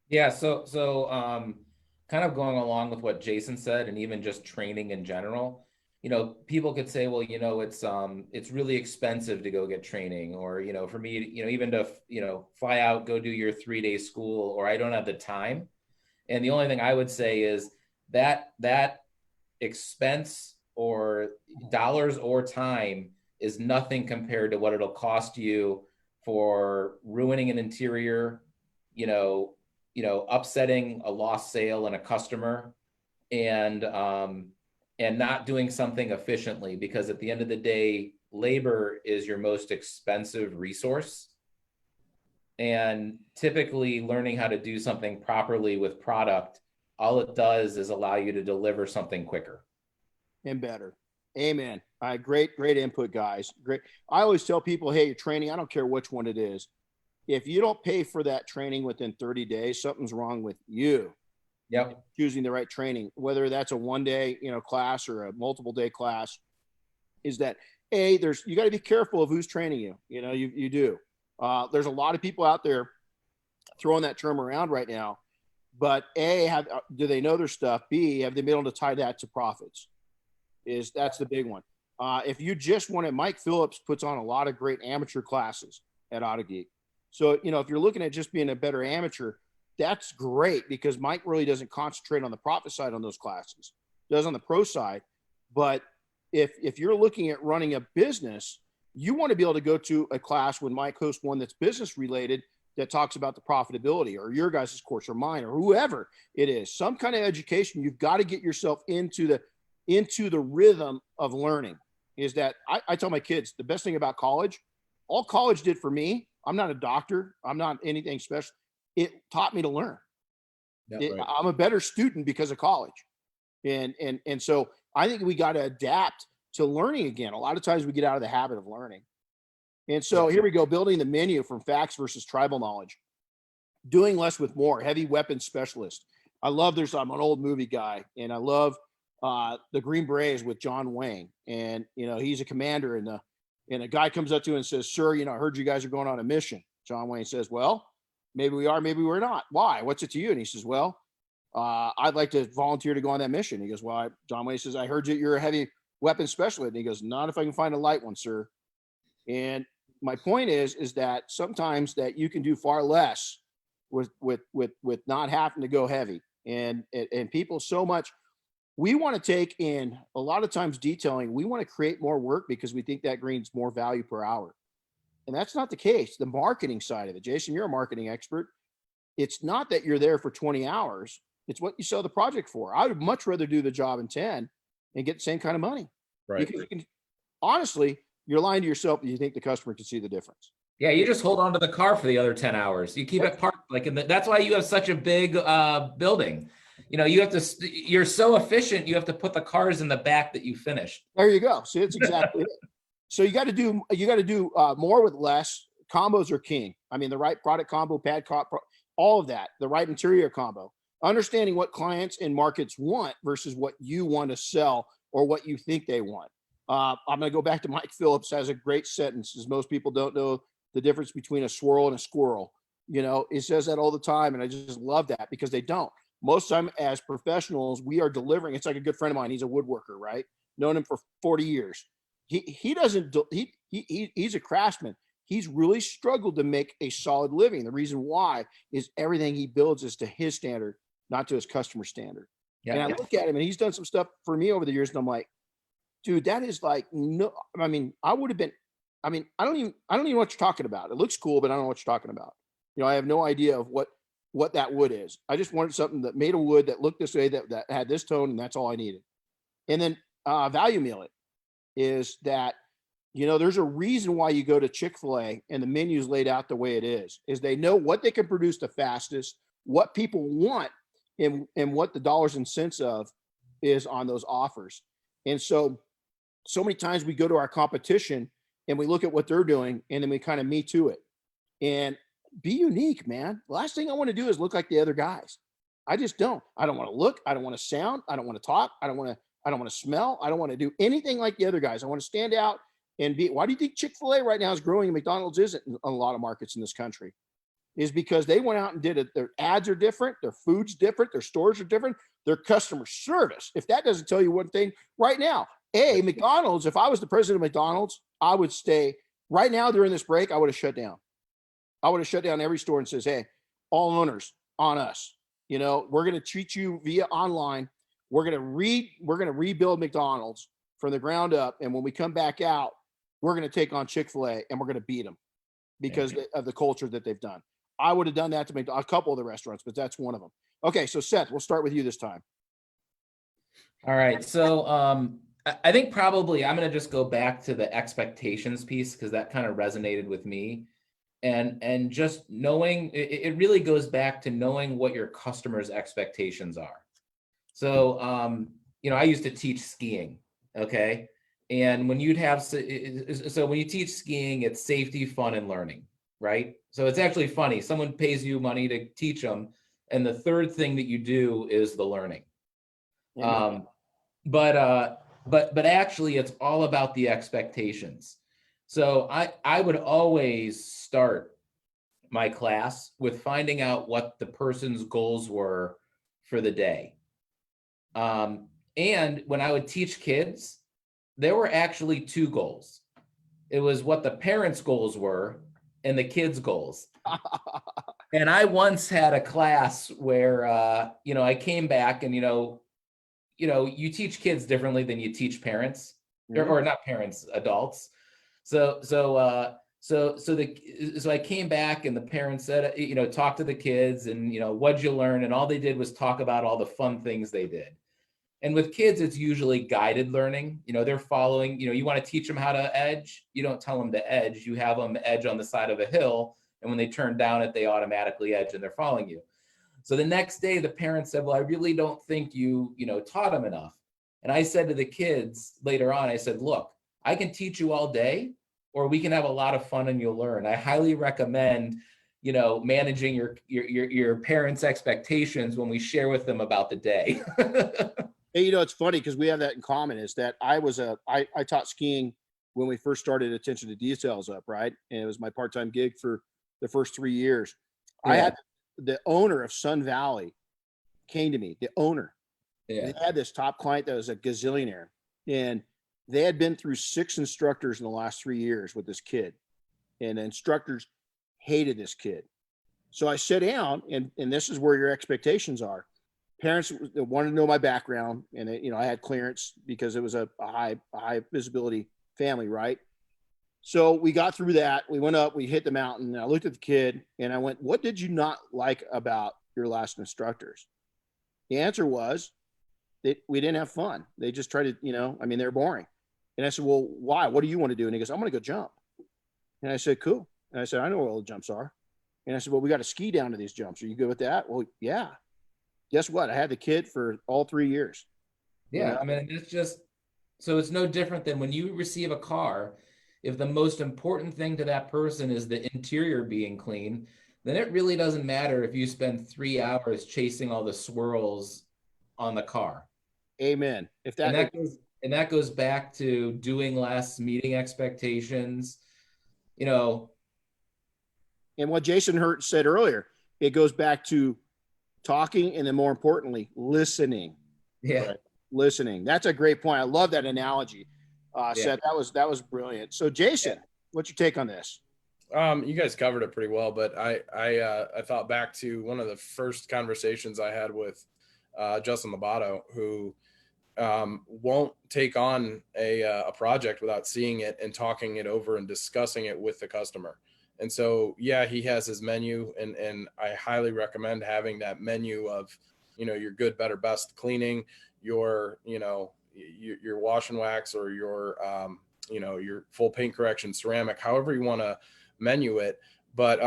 Yeah, so kind of going along with what Jason said, and even just training in general, people could say, well, it's really expensive to go get training, or, for me, even to, fly out, go do your 3-day school, or I don't have the time. And the only thing I would say is that expense or dollars or time is nothing compared to what it'll cost you for ruining an interior, upsetting a lost sale and a customer, and not doing something efficiently, because at the end of the day, labor is your most expensive resource. And typically learning how to do something properly with product, all it does is allow you to deliver something quicker and better. Amen. All right, great input, guys. Great. I always tell people, hey, your training, I don't care which one it is. If you don't pay for that training within 30 days, something's wrong with you. Yep. Choosing the right training, whether that's a 1-day, class or a multiple day class, is that, you got to be careful of who's training you. You know, you do. There's a lot of people out there throwing that term around right now, but do they know their stuff? B, have they been able to tie that to profits? That's the big one. If you just want it, Mike Phillips puts on a lot of great amateur classes at AutoGeek. So, you know, if you're looking at just being a better amateur, that's great because Mike really doesn't concentrate on the profit side on those classes. Does on the pro side. But if you're looking at running a business, you want to be able to go to a class when Mike hosts one that's business related that talks about the profitability, or your guys' course or mine or whoever it is, some kind of education. You've got to get yourself into the rhythm of learning. Is that I tell my kids, the best thing about college, all college did for me, I'm not a doctor, I'm not anything special. It taught me to learn. Yeah, right. I'm a better student because of college. And so I think we got to adapt to learning again. A lot of times we get out of the habit of learning. And so here we go, building the menu from facts versus tribal knowledge. Doing less with more, heavy weapons specialist. I'm an old movie guy, and I love the Green Berets with John Wayne. And, you know, he's a commander, and a guy comes up to him and says, "Sir, you know, I heard you guys are going on a mission." John Wayne says, "Well, maybe we are, maybe we're not. Why? What's it to you?" And he says, "Well, I'd like to volunteer to go on that mission." He goes, "Well," John Wayne says, "I heard you're a heavy weapons specialist." And he goes, "Not if I can find a light one, sir." And my point is that sometimes that you can do far less with not having to go heavy. And people so much, we want to take in a lot of times detailing, we want to create more work because we think that brings more value per hour. And that's not the case. The marketing side of it, Jason, you're a marketing expert. It's not that you're there for 20 hours. It's what you sell the project for. I would much rather do the job in 10 and get the same kind of money. Right. Because honestly, you're lying to yourself if you think the customer can see the difference. Yeah, you just hold on to the car for the other 10 hours. You keep it parked that's why you have such a big building. You know, you're so efficient, you have to put the cars in the back that you finished. There you go. See, it's exactly it. So you got to do more with less. Combos are king. I mean, the right product combo, all of that, the right interior combo, understanding what clients and markets want versus what you want to sell or what you think they want. I'm going to go back to Mike Phillips, has a great sentence, as most people don't know the difference between a swirl and a squirrel. You know, he says that all the time. And I just love that because they don't. Most time as professionals, we are delivering. It's like a good friend of mine. He's a woodworker, right? Known him for 40 years. He's a craftsman. He's really struggled to make a solid living. The reason why is everything he builds is to his standard, not to his customer standard. Yeah. And I look at him and he's done some stuff for me over the years. And I'm like, dude, that is like, no, I mean, I don't even know what you're talking about. It looks cool, but I don't know what you're talking about. You know, I have no idea of what that wood is. I just wanted something that made a wood that looked this way, that had this tone, and that's all I needed. And then value meal it is that, you know, there's a reason why you go to Chick-fil-A and the menu's laid out the way it is they know what they can produce the fastest, what people want, and what the dollars and cents of is on those offers. And so many times we go to our competition and we look at what they're doing and then we kind of me to it. And be unique, man. The last thing I want to do is look like the other guys. I just don't. I don't want to look. I don't want to sound. I don't want to talk. I don't want to smell. I don't want to do anything like the other guys. I want to stand out and be. Why do you think Chick-fil-A right now is growing and McDonald's isn't in a lot of markets in this country? Is because they went out and did it. Their ads are different. Their food's different. Their stores are different. Their customer service. If that doesn't tell you one thing right now, McDonald's, if I was the president of McDonald's, I would stay right now during this break. I would have shut down. I would have shut down every store and says, "Hey, all owners on us. You know, we're going to treat you via online. We're going to rebuild McDonald's from the ground up. And when we come back out, we're going to take on Chick-fil-A and we're going to beat them because of the culture that they've done." I would have done that to a couple of the restaurants, but that's one of them. Okay. So Seth, we'll start with you this time. All right. So, I think probably I'm going to just go back to the expectations piece because that kind of resonated with me. And just knowing, it really goes back to knowing what your customers' expectations are. So, you know, I used to teach skiing, okay? And when you'd have, so when you teach skiing, it's safety, fun, and learning, right? So it's actually funny. Someone pays you money to teach them, and the third thing that you do is the learning. but actually it's all about the expectations. So I would always start my class with finding out what the person's goals were for the day. And when I would teach kids, there were actually two goals. It was what the parents' goals were and the kids' goals. And I once had a class where, I came back and, you teach kids differently than you teach parents, or not parents, adults. So I came back and the parents said, talk to the kids and, what'd you learn? And all they did was talk about all the fun things they did. And with kids, it's usually guided learning. They're following, you want to teach them how to edge. You don't tell them to edge. You have them edge on the side of a hill. And when they turn down it, they automatically edge and they're following you. So the next day, the parents said, well, I really don't think you taught them enough. And I said to the kids later on, I said, look, I can teach you all day, or we can have a lot of fun and you'll learn. I highly recommend, managing your parents' expectations when we share with them about the day. Hey, it's funny because we have that in common, is that I taught skiing when we first started Attention to Details up, right? And it was my part-time gig for the first 3 years. Yeah. I had the owner of Sun Valley came to me, the owner. Yeah. They had this top client that was a gazillionaire, and they had been through 6 instructors in the last 3 years with this kid, and the instructors hated this kid. So I sat down, and this is where your expectations are. Parents wanted to know my background, and I had clearance because it was a high visibility family, right? So we got through that. We went up, we hit the mountain, and I looked at the kid and I went, what did you not like about your last instructors? The answer was that we didn't have fun. They just tried to, they're boring. And I said, well, why? What do you want to do? And he goes, I'm going to go jump. And I said, cool. And I said, I know where all the jumps are. And I said, well, we got to ski down to these jumps. Are you good with that? Well, yeah. Guess what? I had the kid for all 3 years. Yeah. It's just, so it's no different than when you receive a car. If the most important thing to that person is the interior being clean, then it really doesn't matter if you spend 3 hours chasing all the swirls on the car. Amen. And that goes back to doing less, meeting expectations, And what Jason Hurt said earlier, it goes back to talking, and then more importantly, listening. Yeah. Right? Listening. That's a great point. I love that analogy. Seth, that was brilliant. So Jason, what's your take on this? You guys covered it pretty well, but I thought back to one of the first conversations I had with Justin Lobato, who won't take on a project without seeing it and talking it over and discussing it with the customer. And so, he has his menu, and I highly recommend having that menu of, your good, better, best cleaning, your wash and wax, or your full paint correction, ceramic, however you want to menu it. But,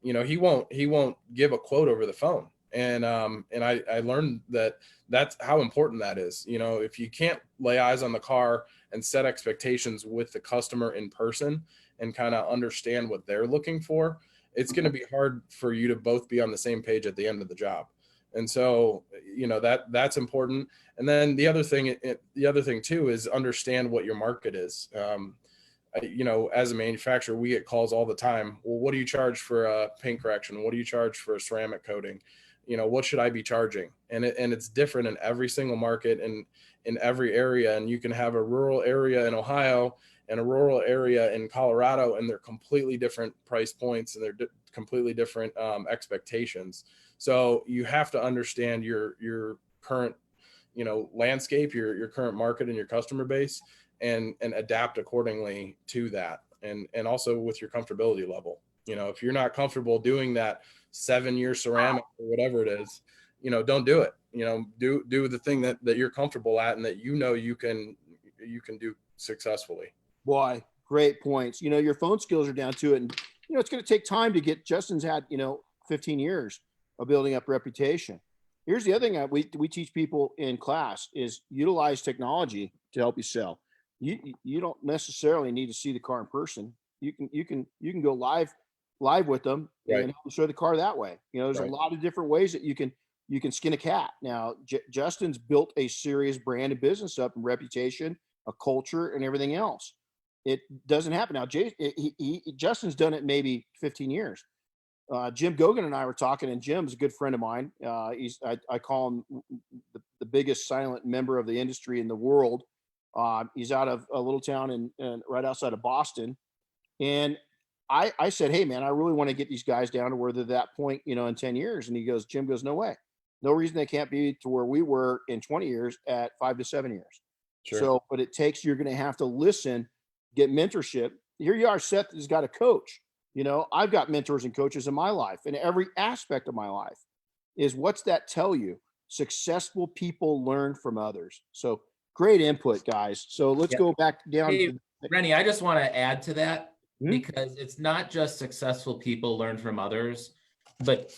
he won't give a quote over the phone. And I learned that's how important that is. If you can't lay eyes on the car and set expectations with the customer in person and kind of understand what they're looking for, it's going to be hard for you to both be on the same page at the end of the job. And so, that's important. And then the other thing too is understand what your market is. As a manufacturer, we get calls all the time. Well, what do you charge for a paint correction? What do you charge for a ceramic coating? What should I be charging? And it's different in every single market and in every area. And you can have a rural area in Ohio and a rural area in Colorado, and they're completely different price points, and they're completely different expectations. So you have to understand your current, landscape, your current market and your customer base, and adapt accordingly to that. And also with your comfortability level. If you're not comfortable doing that 7-year ceramic or whatever it is, don't do it. Do the thing that you're comfortable at and that you can do successfully. Boy, great points. Your phone skills are down to it, and it's going to take time to get. Justin's had 15 years of building up reputation. Here's the other thing that we teach people in class is utilize technology to help you sell. You don't necessarily need to see the car in person. You can go live with them, right, and show the car that way. There's right. A lot of different ways that you can you can skin a cat. Now, Justin's built a serious brand and business up and reputation, a culture, and everything else. It doesn't happen now. Justin's done it maybe 15 years. Jim Gogan and I were talking, and Jim's a good friend of mine. I call him the biggest silent member of the industry in the world. He's out of a little town in right outside of Boston. And I said, hey man, I really want to get these guys down to where they're that point, in 10 years. And Jim goes, no way. No reason they can't be to where we were in 20 years at 5 to 7 years. Sure. So, but you're going to have to listen, get mentorship. Here you are, Seth has got a coach. I've got mentors and coaches in my life, and every aspect of my life is what's that tell you? Successful people learn from others. So great input, guys. So let's go back down. Hey, Rennie, I just want to add to that Hmm? because it's not just successful people learn from others, but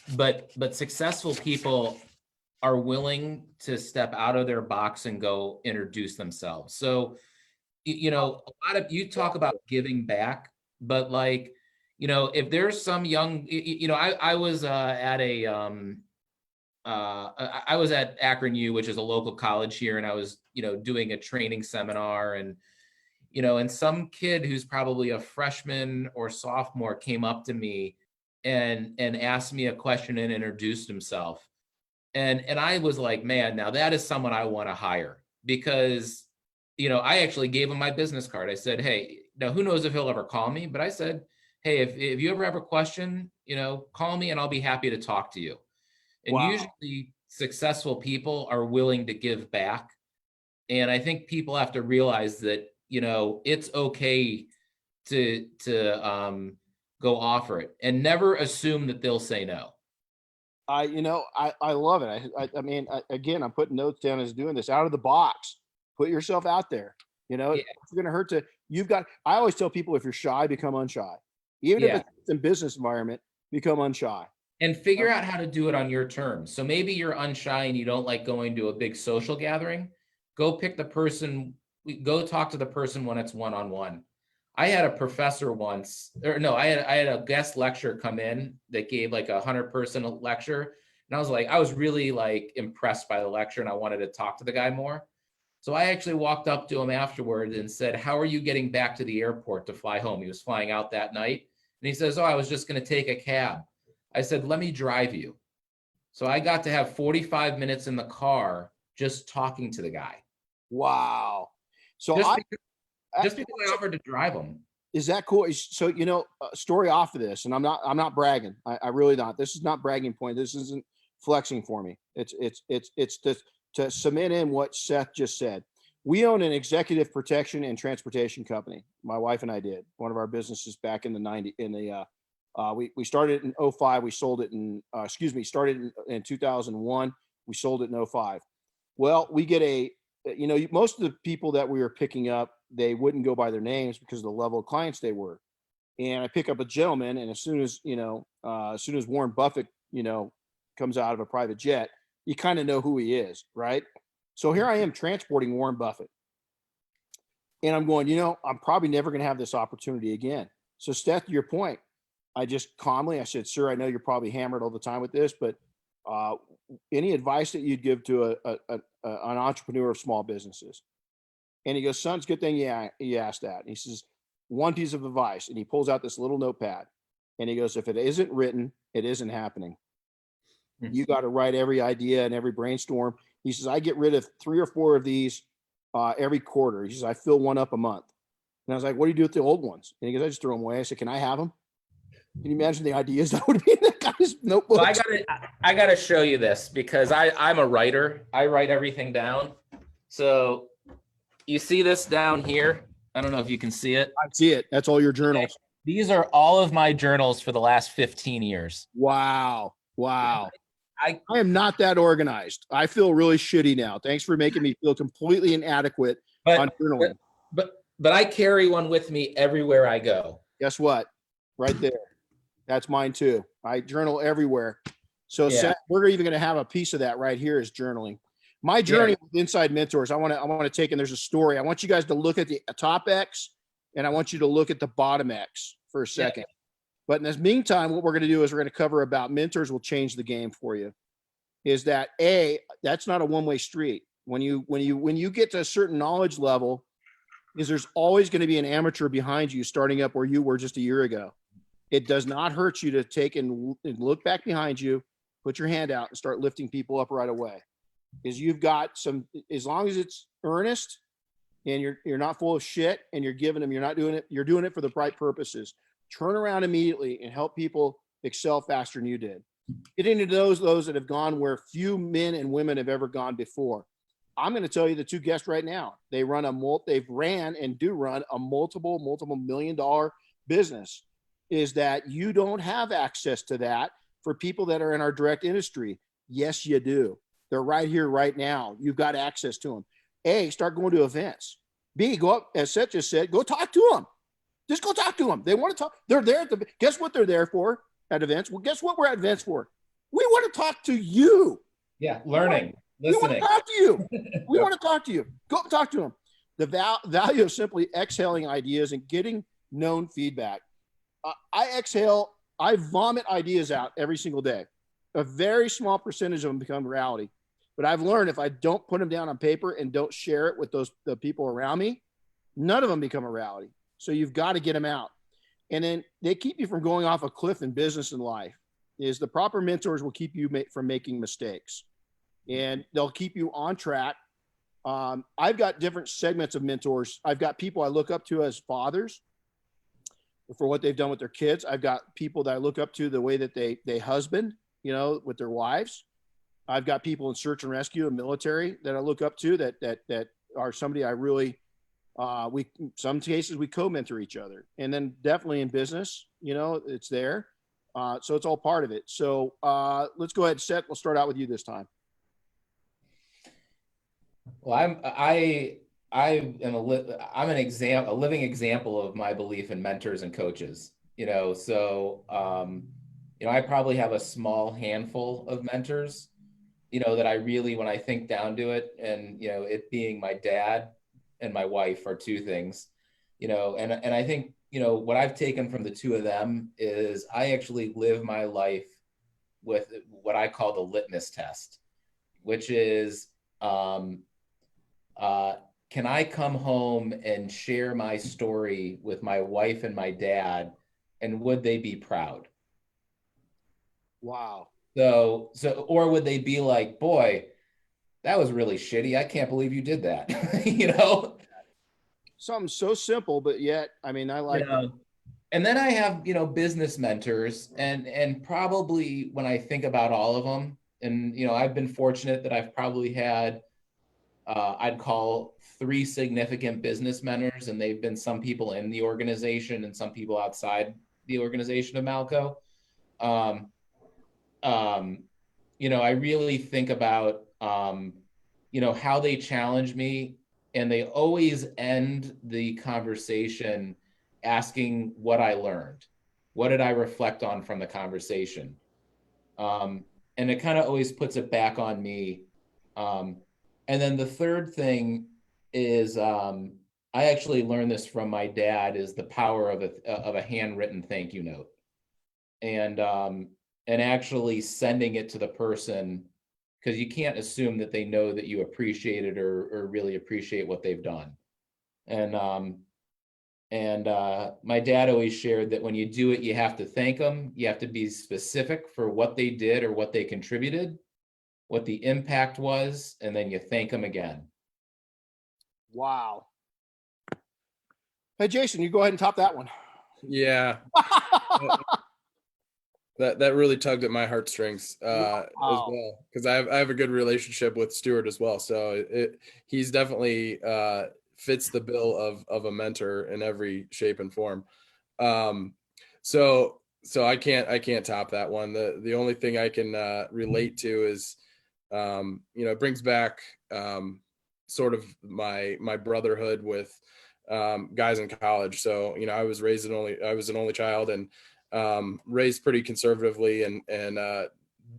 successful people are willing to step out of their box and go introduce themselves. So, a lot of you talk about giving back, but if there's some young, I was at I was at Akron U, which is a local college here, and I was, doing a training seminar, and some kid who's probably a freshman or sophomore came up to me and asked me a question and introduced himself. And I was like, man, now that is someone I want to hire, because, I actually gave him my business card. I said, hey, now who knows if he'll ever call me, but I said, hey, if you ever have a question, call me and I'll be happy to talk to you. And Wow. usually successful people are willing to give back. And I think people have to realize that, it's okay to go offer it, and never assume that they'll say no. I love it. Again, I'm putting notes down as doing this out of the box. Put yourself out there. It's going to hurt I always tell people, if you're shy, become unshy. Even if it's in business environment, become unshy. And figure out how to do it on your terms. So maybe you're unshy and you don't like going to a big social gathering. Go pick the person, go talk to the person when it's one-on-one. I had a professor once, I had a guest lecturer come in that gave like 100-person lecture. And I was really impressed by the lecture, and I wanted to talk to the guy more. So I actually walked up to him afterwards and said, how are you getting back to the airport to fly home? He was flying out that night. And he says, I was just going to take a cab. I said, let me drive you. So I got to have 45 minutes in the car just talking to the guy. Wow. So just because I offered to drive him. Is that cool? So, a story off of this, and I'm not bragging. I really not. This is not bragging point. This isn't flexing for me. It's to cement in what Seth just said. We own an executive protection and transportation company. My wife and I did one of our businesses back in the 90s. We started it in 2005. We sold it started in 2001. We sold it in 2005. Well, we get most of the people that we were picking up, they wouldn't go by their names because of the level of clients they were. And I pick up a gentleman, and as soon as Warren Buffett, comes out of a private jet, you kind of know who he is, right? So here I am transporting Warren Buffett. And I'm going, I'm probably never going to have this opportunity again. So Seth, to your point, I just calmly, I said, sir, I know you're probably hammered all the time with this, but any advice that you'd give to an entrepreneur of small businesses? And he goes, son, it's a good thing he asked that. And he says, one piece of advice. And he pulls out this little notepad. And he goes, if it isn't written, it isn't happening. You got to write every idea and every brainstorm. He says, I get rid of 3 or 4 of these every quarter. He says, I fill one up a month. And I was like, what do you do with the old ones? And he goes, I just throw them away. I said, can I have them? Can you imagine the ideas that would be in that guy's notebook? Well, I gotta show you this, because I'm a writer. I write everything down. So you see this down here? I don't know if you can see it. I see it. That's all your journals. Okay. These are all of my journals for the last 15 years. Wow. I am not that organized. I feel really shitty now. Thanks for making me feel completely inadequate on journaling. But I carry one with me everywhere I go. Guess what? Right there. That's mine too. I journal everywhere. So Seth, we're even going to have a piece of that right here is journaling. My journey with Inside Mentors, I want to take, and there's a story. I want you guys to look at the top X, and I want you to look at the bottom X for a second. But in the meantime, what we're going to do is we're going to cover about mentors will change the game for you. is that that's not a one-way street. When you get to a certain knowledge level, is there's always going to be an amateur behind you starting up where you were just a year ago. It does not hurt you to take and look back behind you, put your hand out and start lifting people up right away. Is you've got some, as long as it's earnest and you're not full of shit and you're giving them, you're doing it for the right purposes. Turn around immediately and help people excel faster than you did. Get into those that have gone where few men and women have ever gone before. I'm going to tell you the two guests right now. They've ran and do run a multiple $1 million business. Is that you don't have access to that for people that are in our direct industry? Yes, you do. They're right here, right now. You've got access to them. A, start going to events. B, go up, as Seth just said, go talk to them. Just go talk to them. They want to talk. They're there. Guess what they're there for at events? Well, guess what we're at events for? We want to talk to you. Yeah, learning. We want to talk to you. We want to talk to you. Go talk to them. The value of simply exhaling ideas and getting known feedback. I vomit ideas out every single day. A very small percentage of them become reality. But I've learned if I don't put them down on paper and don't share it with the people around me, none of them become a reality. So you've got to get them out. And then they keep you from going off a cliff in business and life. Is the proper mentors will keep you from making mistakes. And they'll keep you on track. I've got different segments of mentors. I've got people I look up to as fathers for what they've done with their kids. I've got people that I look up to the way that they husband, with their wives. I've got people in search and rescue and military that I look up to that are somebody I really, some cases we co-mentor each other. And then definitely in business, it's there. So it's all part of it. So let's go ahead, Seth. We'll start out with you this time. Well, I'm a living example of my belief in mentors and coaches. I probably have a small handful of mentors, that I really, when I think down to it, and it being my dad and my wife are two things, and I think what I've taken from the two of them is I actually live my life with what I call the litmus test, which is can I come home and share my story with my wife and my dad, and would they be proud? Wow. So, or would they be like, boy, that was really shitty. I can't believe you did that. Something so simple, but yet, I like that. And then I have, business mentors, and probably when I think about all of them, and, I've been fortunate that I've probably had, I'd call 3 significant business mentors, and they've been some people in the organization and some people outside the organization of Malco. I really think about, how they challenge me, and they always end the conversation asking what I learned. What did I reflect on from the conversation? And it kind of always puts it back on me. And then the third thing is, I actually learned this from my dad, is the power of a handwritten thank you note. And actually sending it to the person, because you can't assume that they know that you appreciate it or really appreciate what they've done. And my dad always shared that when you do it, you have to thank them. You have to be specific for what they did or what they contributed, what the impact was, and then you thank them again. Wow. Hey, Jason, you go ahead and top that one. Yeah. That really tugged at my heartstrings as well, because I have a good relationship with Stuart as well. So he's definitely fits the bill of a mentor in every shape and form. So I can't top that one. The only thing I can relate to is it brings back sort of my brotherhood with guys in college. So I was an only child, and raised pretty conservatively, and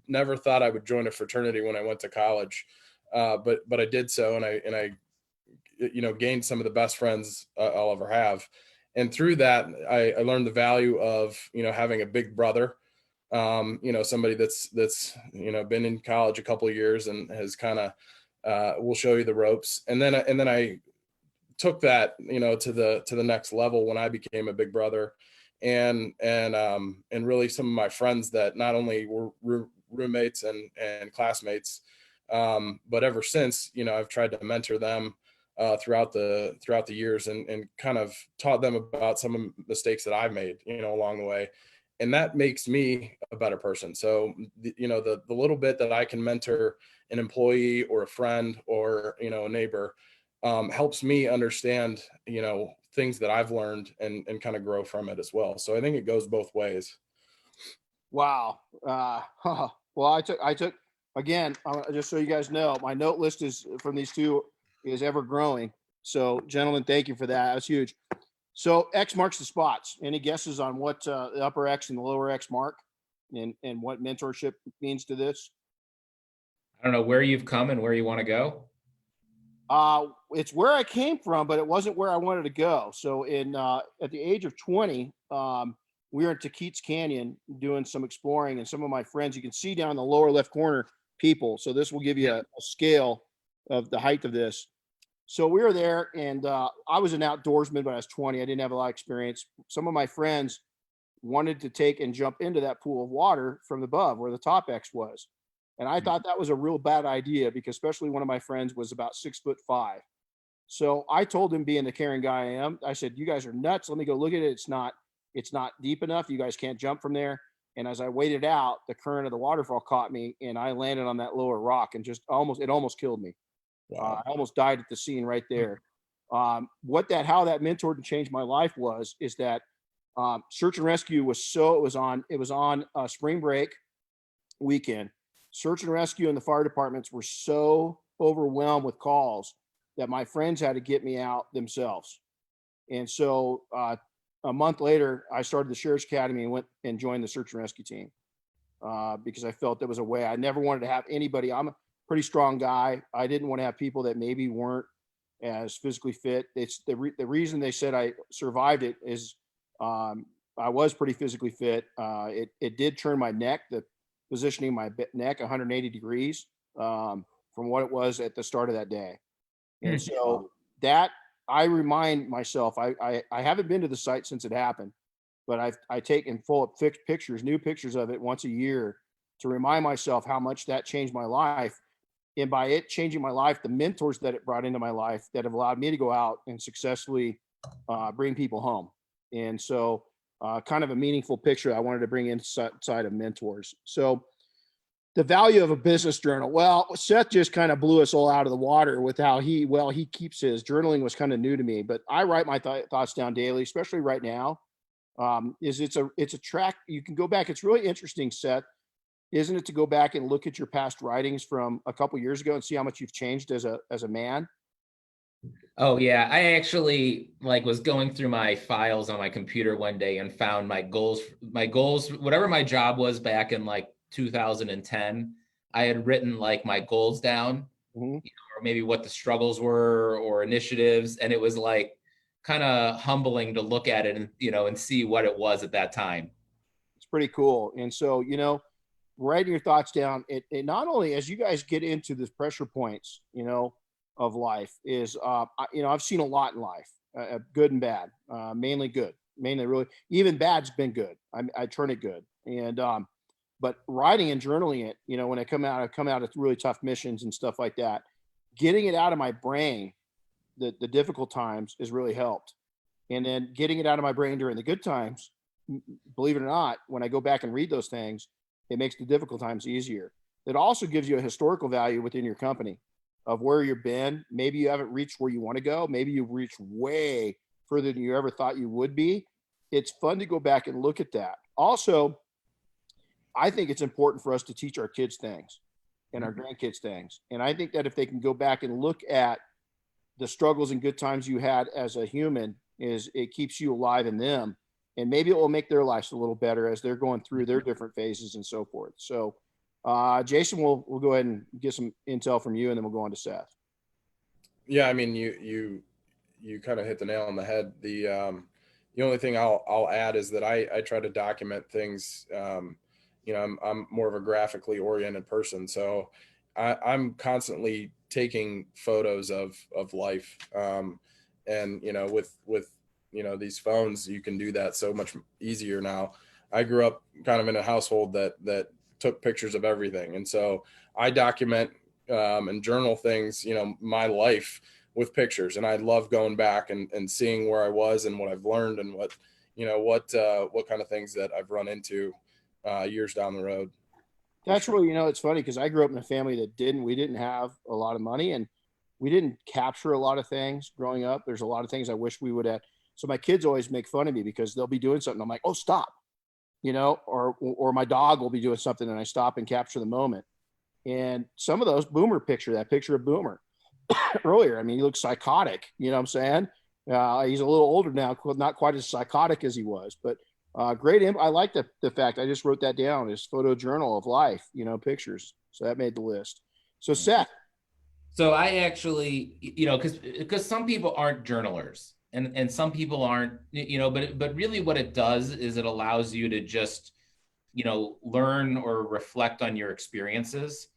never thought I would join a fraternity when I went to college. But I did so, and I gained some of the best friends I'll ever have. And through that, I learned the value of, having a big brother Somebody that's, been in college a couple of years and has kind of, will show you the ropes. And then I took that, to the next level when I became a big brother, and really some of my friends that not only were roommates and classmates, but ever since, I've tried to mentor them throughout the years, and kind of taught them about some of the mistakes that I've made, along the way. And that makes me a better person. So, the little bit that I can mentor an employee or a friend or, a neighbor, helps me understand, things that I've learned, and kind of grow from it as well. So I think it goes both ways. Wow. Well, I took again, just so you guys know, my note list is from these two is ever growing. So gentlemen, thank you for that. That's huge. So X marks the spots. Any guesses on what the upper X and the lower X mark, and what mentorship means to this? I don't know where you've come and where you want to go. It's where I came from, but it wasn't where I wanted to go. So at the age of 20, we were in Taquit's Canyon doing some exploring, and some of my friends, you can see down in the lower left corner, people. So this will give you a scale of the height of this. So we were there, and I was an outdoorsman, but I was 20. I didn't have a lot of experience. Some of my friends wanted to take and jump into that pool of water from above where the top X was. And I thought that was a real bad idea, because especially one of my friends was about 6'5". So I told him, being the caring guy I am, I said, "You guys are nuts. Let me go look at it. It's not deep enough. You guys can't jump from there." And as I waded out, the current of the waterfall caught me, and I landed on that lower rock, and it almost killed me. Wow. I almost died at the scene right there. How that mentored and changed my life is that search and rescue it was on spring break weekend. Search and rescue and the fire departments were so overwhelmed with calls that my friends had to get me out themselves. And so a month later, I started the Sheriff's Academy and went and joined the search and rescue team because I felt there was a way. I never wanted to have anybody. I'm a pretty strong guy. I didn't want to have people that maybe weren't as physically fit. It's the reason they said I survived it is I was pretty physically fit. It did turn my neck, the positioning my neck 180 degrees from what it was at the start of that day. And so that I remind myself, I haven't been to the site since it happened, but I take and pull up new pictures of it once a year to remind myself how much that changed my life. And by it changing my life, the mentors that it brought into my life that have allowed me to go out and successfully bring people home. And so kind of a meaningful picture I wanted to bring inside of mentors. So the value of a business journal. Well, Seth just kind of blew us all out of the water with how he keeps his journaling. Was kind of new to me, but I write my thoughts down daily, especially right now. It's a track you can go back. It's really interesting, Seth, isn't it, to go back and look at your past writings from a couple years ago and see how much you've changed as a man. Oh yeah, I actually was going through my files on my computer one day and found my goals, whatever my job was back in 2010. I had written my goals down, Mm-hmm. or maybe what the struggles were or initiatives, and it was kind of humbling to look at it and and see what it was at that time. It's pretty cool. And so writing your thoughts down, it not only, as you guys get into the pressure points of life, is I've seen a lot in life, good and bad, mainly good, really. Even bad's been good. I turn it good. And but writing and journaling it, when I come out of really tough missions and stuff like that, getting it out of my brain, the difficult times, has really helped. And then getting it out of my brain during the good times, believe it or not, when I go back and read those things, it makes the difficult times easier. It also gives you a historical value within your company of where you've been. Maybe you haven't reached where you want to go. Maybe you've reached way further than you ever thought you would be. It's fun to go back and look at that. Also, I think it's important for us to teach our kids things and our grandkids things. And I think that if they can go back and look at the struggles and good times you had as a human, it keeps you alive in them. And maybe it will make their lives a little better as they're going through their different phases and so forth. So, Jason, we'll go ahead and get some intel from you, and then we'll go on to Seth. Yeah, I mean, you kind of hit the nail on the head. The only thing I'll add is that I try to document things, I'm more of a graphically oriented person. So I'm constantly taking photos of life. And, with these phones, you can do that so much easier now. I grew up kind of in a household that took pictures of everything. And so I document and journal things, my life with pictures. And I love going back and seeing where I was and what I've learned and what kind of things that I've run into years down the road. That's really, it's funny because I grew up in a family that we didn't have a lot of money and we didn't capture a lot of things growing up. There's a lot of things I wish we would have. So my kids always make fun of me because they'll be doing something. I'm like, oh, stop, or my dog will be doing something and I stop and capture the moment. And some of those that picture of Boomer earlier, I mean, he looks psychotic, you know what I'm saying? He's a little older now, not quite as psychotic as he was, but great. I like the fact I just wrote that down as photo journal of life, pictures. So that made the list. So Seth. So I actually, because some people aren't journalers and some people aren't, but really what it does is it allows you to just, learn or reflect on your experiences.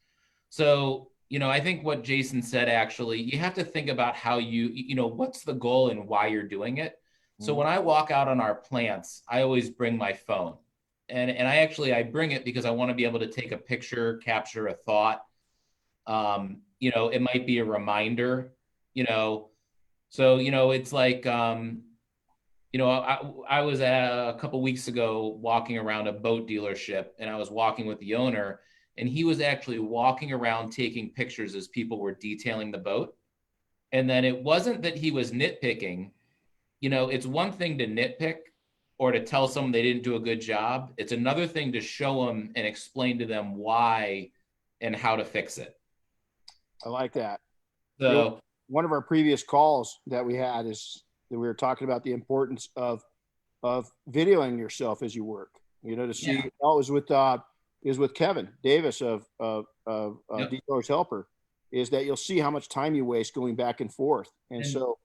So, I think what Jason said, actually, you have to think about how what's the goal and why you're doing it. So when I walk out on our plants, I always bring my phone and I bring it because I want to be able to take a picture, capture a thought. It might be a reminder, so, it's like, I was a couple weeks ago walking around a boat dealership and I was walking with the owner and he was actually walking around taking pictures as people were detailing the boat. And then it wasn't that he was nitpicking. It's one thing to nitpick or to tell someone they didn't do a good job. It's another thing to show them and explain to them why and how to fix it. I like that. So one of our previous calls that we had is that we were talking about the importance of videoing yourself as you work, to see. Yeah. It was with Kevin Davis of Dealer's Helper, is that you'll see how much time you waste going back and forth. And so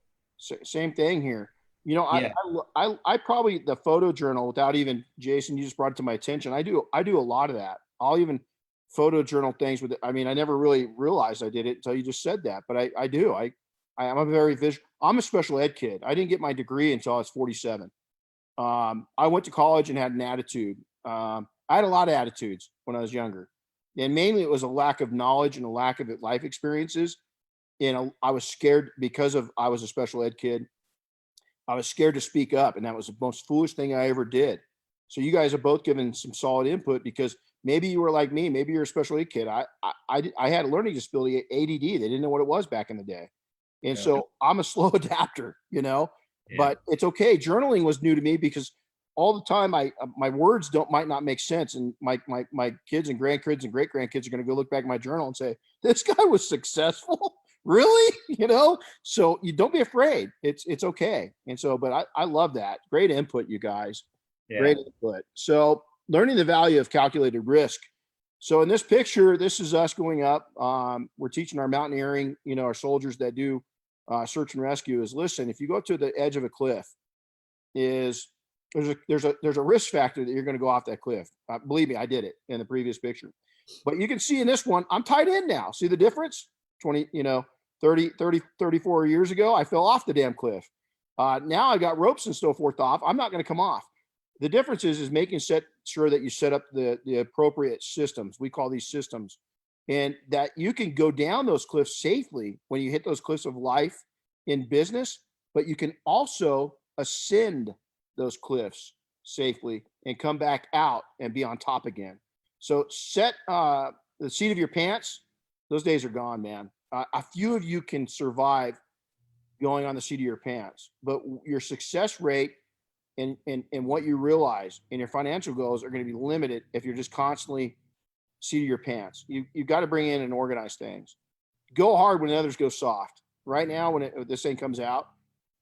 same thing here. I probably, the photo journal, without even, Jason, you just brought it to my attention. I do a lot of that. I'll even photo journal things with it. I mean, I never really realized I did it until you just said that, but I do. I'm a very visual. I'm a special ed kid. I didn't get my degree until I was 47. I went to college and had an attitude. I had a lot of attitudes when I was younger, and mainly it was a lack of knowledge and a lack of life experiences. I was scared because I was a special ed kid. I was scared to speak up, and that was the most foolish thing I ever did. So you guys have both given some solid input because maybe you were like me. Maybe you're a special ed kid. I had a learning disability, ADD. They didn't know what it was back in the day. And so I'm a slow adapter, but it's okay. Journaling was new to me because all the time my words might not make sense. And my kids and grandkids and great grandkids are going to go look back at my journal and say, this guy was successful. Really? So you don't be afraid. It's okay. And so, but I love that. Great input, you guys. Yeah. Great input. So learning the value of calculated risk. So in this picture, this is us going up. We're teaching our mountaineering, our soldiers that do search and rescue is, listen, if you go to the edge of a cliff, there's a risk factor that you're going to go off that cliff. Believe me, I did it in the previous picture. But you can see in this one, I'm tied in now. See the difference? 34 years ago, I fell off the damn cliff. Now I got ropes and so forth off. I'm not going to come off. The difference is making sure that you set up the appropriate systems. We call these systems, and that you can go down those cliffs safely when you hit those cliffs of life in business, but you can also ascend those cliffs safely and come back out and be on top again. So set the seat of your pants. Those days are gone, man. A few of you can survive going on the seat of your pants, but your success rate and what you realize in your financial goals are going to be limited if you're just constantly seat of your pants. You've got to bring in and organize things. Go hard when others go soft. Right now, when this thing comes out,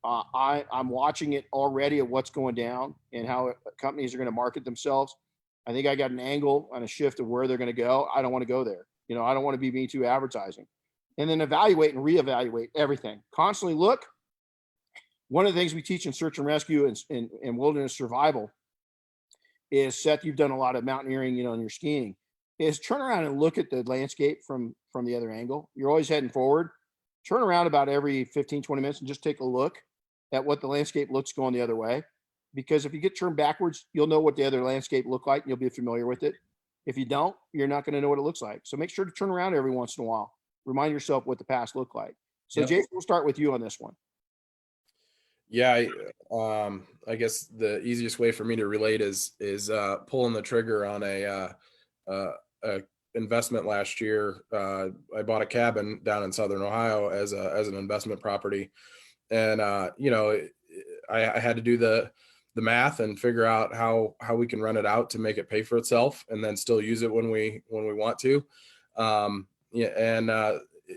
I'm watching it already of what's going down and how companies are going to market themselves. I think I got an angle on a shift of where they're going to go. I don't want to go there. I don't want to be Me Too advertising. And then evaluate and reevaluate everything. Constantly look. One of the things we teach in search and rescue and wilderness survival is, Seth, you've done a lot of mountaineering, in your skiing, is turn around and look at the landscape from the other angle. You're always heading forward. Turn around about every 15, 20 minutes and just take a look at what the landscape looks going the other way. Because if you get turned backwards, you'll know what the other landscape look like. And you'll be familiar with it. If you don't, you're not going to know what it looks like. So make sure to turn around every once in a while. Remind yourself what the past looked like. So Yep. Jason, we'll start with you on this one. Yeah, I guess the easiest way for me to relate is pulling the trigger on a investment last year. I bought a cabin down in Southern Ohio as an investment property, and I had to do the math and figure out how we can rent it out to make it pay for itself, and then still use it when we want to.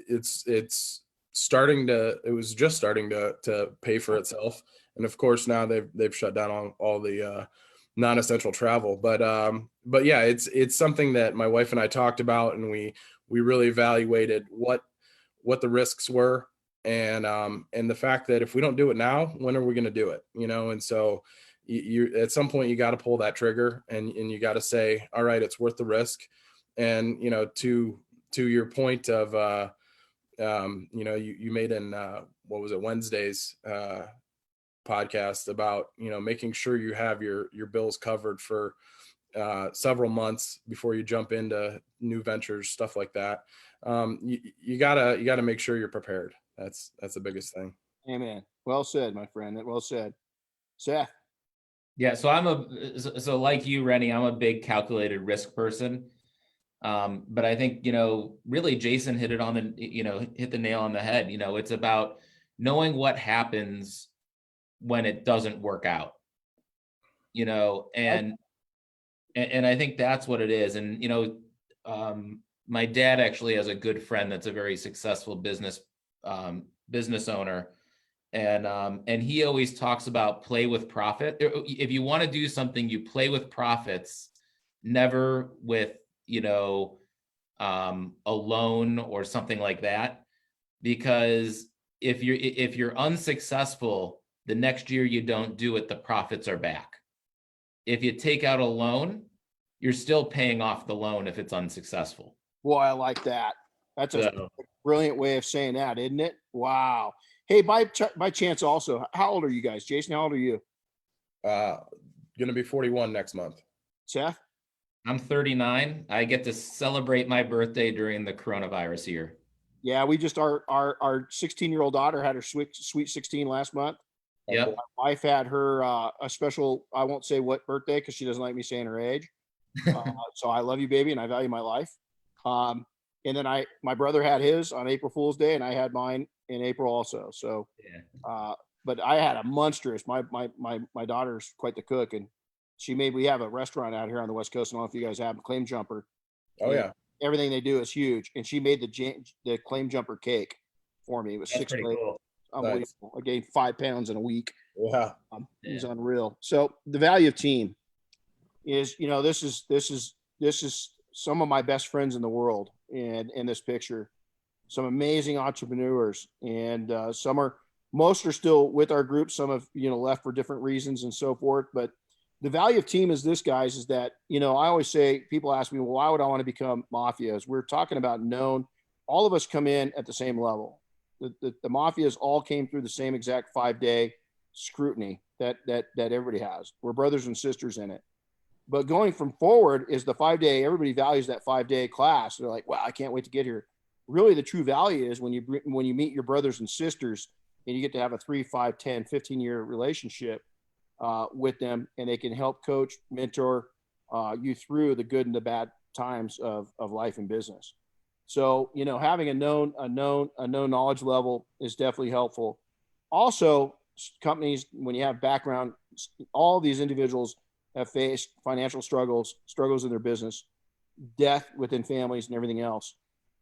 It's starting to. It was just starting to pay for itself, and of course now they've shut down all the non-essential travel. But yeah, it's something that my wife and I talked about, and we really evaluated what the risks were, and the fact that if we don't do it now, when are we going to do it? And so you at some point you got to pull that trigger, and you got to say, all right, it's worth the risk. And to your point of you made in what was it, Wednesday's podcast about making sure you have your bills covered for several months before you jump into new ventures, stuff like that. You gotta make sure you're prepared. That's the biggest thing. Amen. Well said, my friend. Well said. Seth. Yeah, so so like you, Rennie, I'm a big calculated risk person. But I think, really Jason hit the nail on the head. It's about knowing what happens when it doesn't work out, and I think that's what it is. And, my dad actually has a good friend that's a very successful business owner. And he always talks about play with profit. If you want to do something, you play with profits, never with, a loan or something like that. Because if you're unsuccessful, the next year you don't do it, the profits are back. If you take out a loan, you're still paying off the loan if it's unsuccessful. Boy, I like that. That's a brilliant way of saying that, isn't it? Wow. Hey, by chance also, how old are you guys? Jason, how old are you? Gonna be 41 next month. Seth? I'm 39. I get to celebrate my birthday during the coronavirus year. Yeah, we just our 16-year-old daughter had her sweet 16 last month. Yep. My wife had her a special, I won't say what birthday because she doesn't like me saying her age. So I love you, baby, and I value my life. And then my brother had his on April Fool's Day, and I had mine in April also. So, yeah. But I had a monstrous. My daughter's quite the cook, and we have a restaurant out here on the West Coast. I don't know if you guys have a Claim Jumper. Oh yeah. Everything they do is huge, and she made the Claim Jumper cake for me. It was 6 days. Cool. Unbelievable. Nice. I gained 5 pounds in a week. Yeah. It was unreal. So the value of team is, this is some of my best friends in the world in this picture, some amazing entrepreneurs, and most are still with our group. Some have, left for different reasons and so forth. But the value of team is this, guys, is that, I always say, people ask me, well, why would I want to become mafias? We're talking about known. All of us come in at the same level. The mafias all came through the same exact 5-day scrutiny that everybody has. We're brothers and sisters in it. But going from forward is the 5-day. Everybody values that 5-day class. They're like, wow, I can't wait to get here. Really, the true value is when you meet your brothers and sisters and you get to have a 3, 5, 10, 15-year relationship with them, and they can help coach, mentor you through the good and the bad times of life and business. So, having a known knowledge level is definitely helpful. Also, companies, when you have background, all these individuals have faced financial struggles in their business, death within families, and everything else.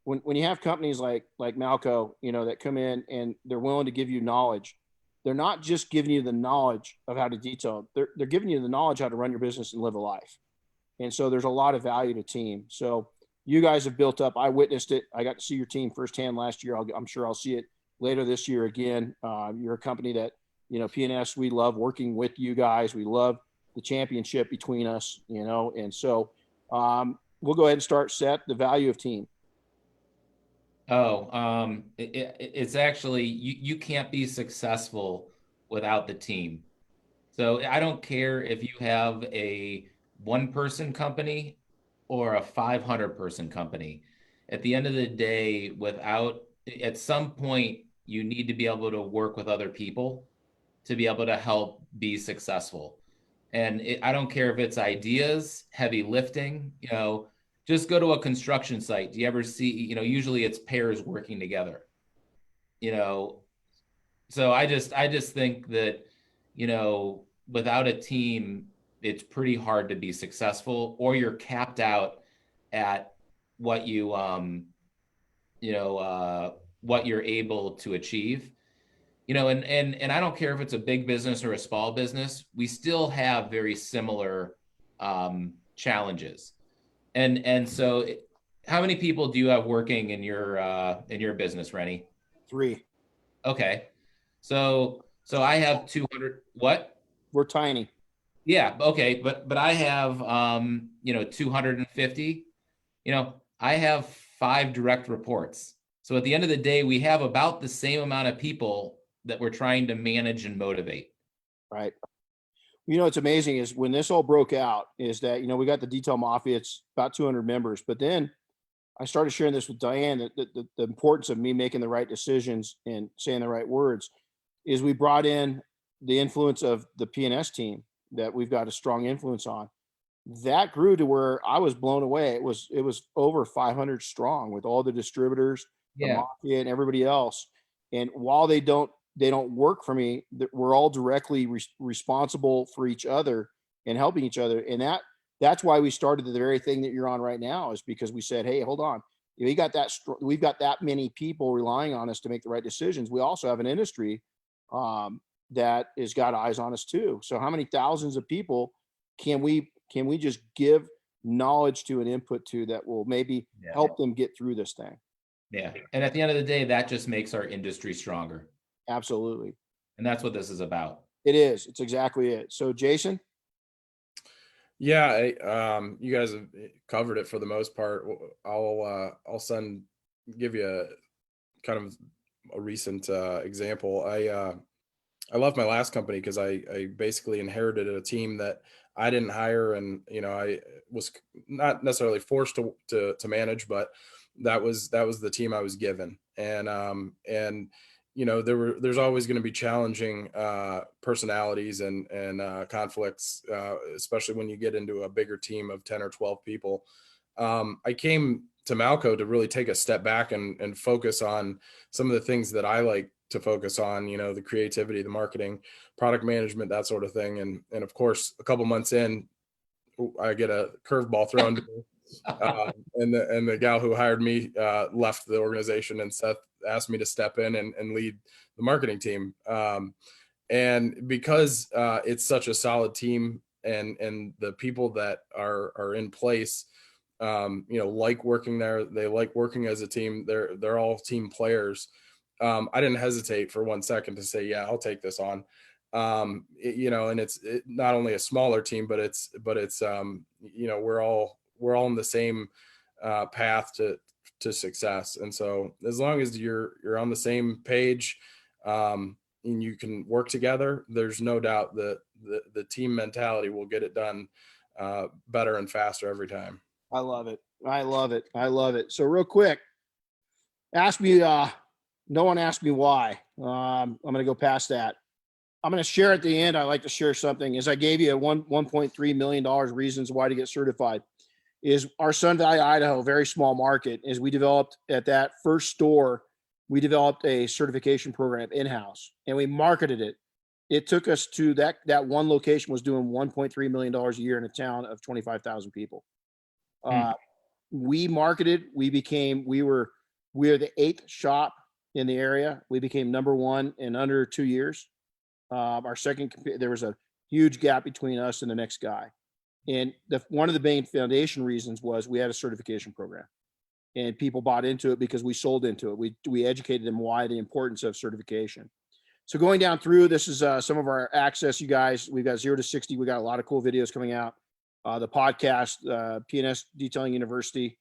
When you have companies like Malco, that come in and they're willing to give you knowledge, they're not just giving you the knowledge of how to detail. They're giving you the knowledge how to run your business and live a life. And so there's a lot of value to team. So you guys have built up. I witnessed it. I got to see your team firsthand last year. I'm sure I'll see it later this year again. You're a company that, PNS, we love working with you guys. We love the championship between us, and so we'll go ahead and start. Seth, the value of team. It's actually you can't be successful without the team. So I don't care if you have a one-person company or a 500-person company. At the end of the day, at some point, you need to be able to work with other people to be able to help be successful. And I don't care if it's ideas, heavy lifting, just go to a construction site. Do you ever see, usually it's pairs working together, you know, so I just think that, without a team, it's pretty hard to be successful, or you're capped out at what what you're able to achieve. And I don't care if it's a big business or a small business, we still have very similar challenges. And so how many people do you have working in your business, Rennie? 3. Okay. So I have 200. What? We're tiny. Yeah. Okay. But I have 250. I have 5 direct reports. So at the end of the day, we have about the same amount of people that we're trying to manage and motivate. Right. What's amazing is when this all broke out is that, we got the Detail Mafia, it's about 200 members, but then I started sharing this with Diane, that the importance of me making the right decisions and saying the right words is we brought in the influence of the P&S team that we've got a strong influence on. That grew to where I was blown away. It was over 500 strong with all the distributors, the Mafia and everybody else. And while they don't work for me, we're all directly responsible for each other and helping each other. And that's why we started the very thing that you're on right now, is because we said, hey, hold on. We've got that many people relying on us to make the right decisions. We also have an industry that has got eyes on us too. So how many thousands of people can we just give knowledge to and input to that will maybe help them get through this thing? Yeah. And at the end of the day, that just makes our industry stronger. Absolutely. And that's what this is about. It is. It's exactly it. So Jason? Yeah, you guys have covered it for the most part. I'll give you a kind of a recent example. I left my last company because I basically inherited a team that I didn't hire, and I was not necessarily forced to manage, but that was the team I was given, and there's always going to be challenging personalities and conflicts, especially when you get into a bigger team of 10 or 12 people. I came to Malco to really take a step back and focus on some of the things that I like to focus on, the creativity, the marketing, product management, that sort of thing. And of course, a couple months in, I get a curveball thrown to me. And the gal who hired me left the organization, and Seth asked me to step in and lead the marketing team. And because it's such a solid team, and the people that are in place, like working there, they like working as a team. They're all team players. I didn't hesitate for 1 second to say, yeah, I'll take this on. And it's not only a smaller team, but it's we're all on the same path to success. And so as long as you're on the same page, and you can work together, there's no doubt that the team mentality will get it done better and faster every time. I love it. I love it. I love it. So real quick, no one asked me why. I'm going to go past that. I'm going to share at the end. I like to share something. As I gave you a $1.3 million reasons why to get certified, is our Sun Valley, Idaho, very small market. As we developed at that first store, we developed a certification program in-house, and we marketed it. It took us to that one location was doing $1.3 million a year in a town of 25,000 people. We marketed. We are the 8th shop in the area. We became number 1 in under 2 years. Our second, there was a huge gap between us and the next guy. And one of the main foundation reasons was we had a certification program, and people bought into it because we sold into it. We educated them why the importance of certification. So going down through, this is some of our access, you guys. We've got 0 to 60. We got a lot of cool videos coming out. The podcast, PNS Detailing University,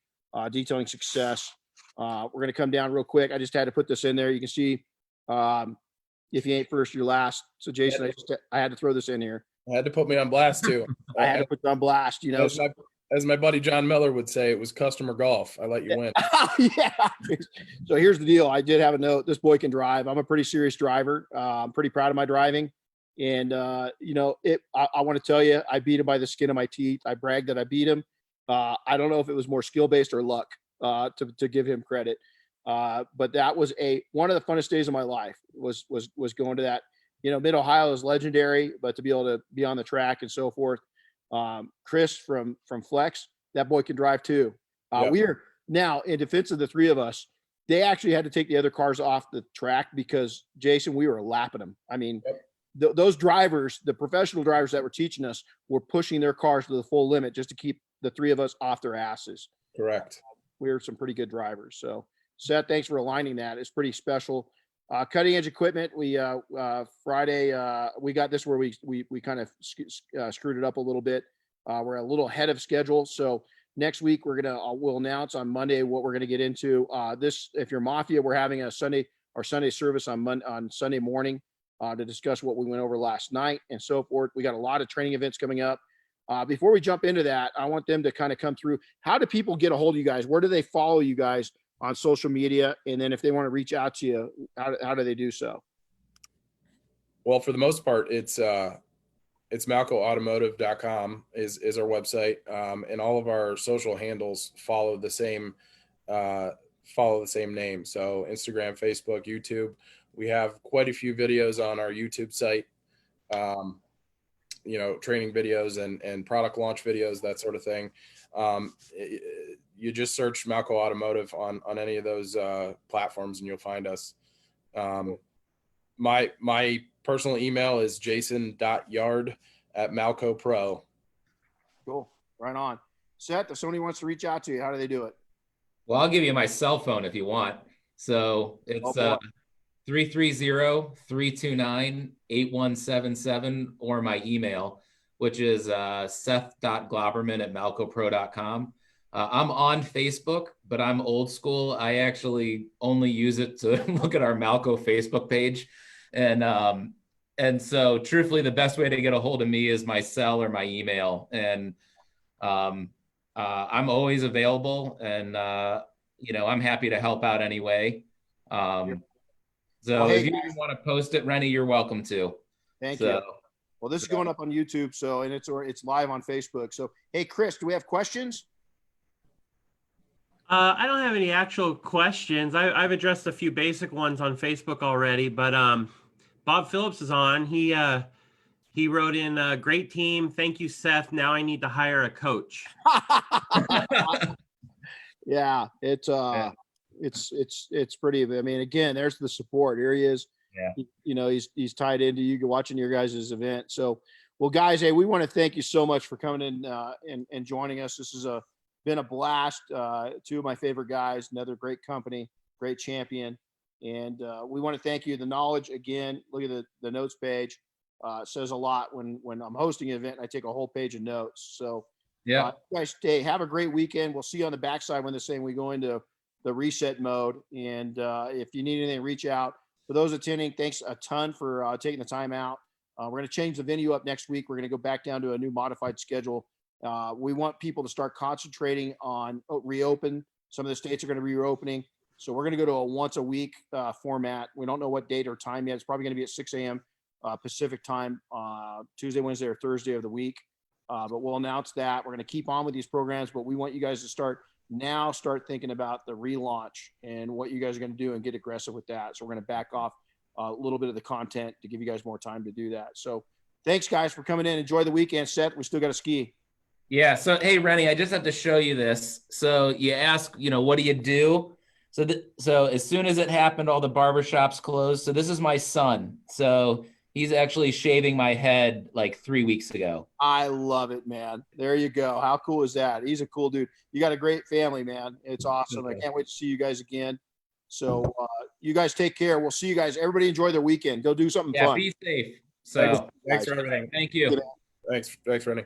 Detailing Success. We're going to come down real quick. I just had to put this in there. You can see if you ain't first, you're last. So Jason, I had to throw this in here. I had to put me on blast too. I had to put it on blast, you know. As my buddy John Miller would say, it was customer golf. I let you win. Yeah. So here's the deal. I did have a note. This boy can drive. I'm a pretty serious driver. I'm pretty proud of my driving. And, you know, I want to tell you, I beat him by the skin of my teeth. I bragged that I beat him. I don't know if it was more skill-based or luck to give him credit. But that was one of the funnest days of my life was going to that. You know, Mid-Ohio is legendary, but to be able to be on the track and so forth. Chris from Flex, that boy can drive too. Yep. We are now in defense of the three of us. They actually had to take the other cars off the track because Jason, we were lapping them. I mean, those drivers, the professional drivers that were teaching us, were pushing their cars to the full limit just to keep the three of us off their asses. Correct. We were some pretty good drivers. So Seth, thanks for aligning that. It's pretty special. Cutting edge equipment. We Friday we got this where we kind of screwed it up a little bit. We're a little ahead of schedule. So next week we'll announce on Monday what we're gonna get into. This, if you're Mafia, we're having our Sunday service on Sunday morning to discuss what we went over last night and so forth. We got a lot of training events coming up. Before we jump into that, I want them to kind of come through. How do people get a hold of you guys? Where do they follow you guys on social media? And then if they want to reach out to you, how do they do so? Well, for the most part, it's malcoautomotive.com is our website. And all of our social handles follow the same name. So Instagram, Facebook, YouTube. We have quite a few videos on our YouTube site. You know, training videos and product launch videos, that sort of thing. You just search Malco Automotive on any of those platforms and you'll find us. My personal email is jason.yard@malcopro. Cool. Right on. Seth, if somebody wants to reach out to you, how do they do it? Well, I'll give you my cell phone if you want. So it's 330-329-8177 or my email, which is seth.glauberman@malcopro.com. I'm on Facebook, but I'm old school. I actually only use it to look at our Malco Facebook page. And so truthfully, the best way to get a hold of me is my cell or my email. And I'm always available and, you know, I'm happy to help out anyway. So if you want to post it, Rennie, you're welcome to. Thank you. Well, this is going up on YouTube, so and it's live on Facebook. So, hey, Chris, do we have questions? I don't have any actual questions. I've addressed a few basic ones on Facebook already, but Bob Phillips is on. He wrote in, great team. Thank you, Seth. Now I need to hire a coach. Yeah, it's pretty. I mean, again, there's the support. Here he is. Yeah. You know, he's tied into you watching your guys' event. So, well, guys, hey, we want to thank you so much for coming in and joining us. This has been a blast. Two of my favorite guys, another great company, great champion. And we want to thank you. The knowledge, again, look at the notes page. Says a lot when I'm hosting an event, I take a whole page of notes. So, yeah, guys, hey, have a great weekend. We'll see you on the backside when we go into the reset mode. And if you need anything, reach out. For those attending, thanks a ton for taking the time out. We're going to change the venue up next week. We're going to go back down to a new modified schedule. We want people to start concentrating on reopen. Some of the states are going to be reopening. So we're going to go to a once a week format. We don't know what date or time yet. It's probably going to be at 6 a.m. Pacific time, Tuesday, Wednesday, or Thursday of the week. But we'll announce that. We're going to keep on with these programs, but we want you guys to start thinking about the relaunch and what you guys are going to do and get aggressive with that. So we're going to back off a little bit of the content to give you guys more time to do that. So thanks, guys, for coming in. Enjoy the weekend, Seth. We still got to ski. Yeah. So, hey, Rennie, I just have to show you this. So you ask, you know, what do you do? So as soon as it happened, all the barbershops closed. So this is my son. So he's actually shaving my head like 3 weeks ago. I love it, man. There you go. How cool is that? He's a cool dude. You got a great family, man. It's awesome. I can't wait to see you guys again. So, You guys take care. We'll see you guys. Everybody enjoy their weekend. Go do something Yeah, fun. be safe. So Thanks for everything. thank you. Good. Thanks, Rennie.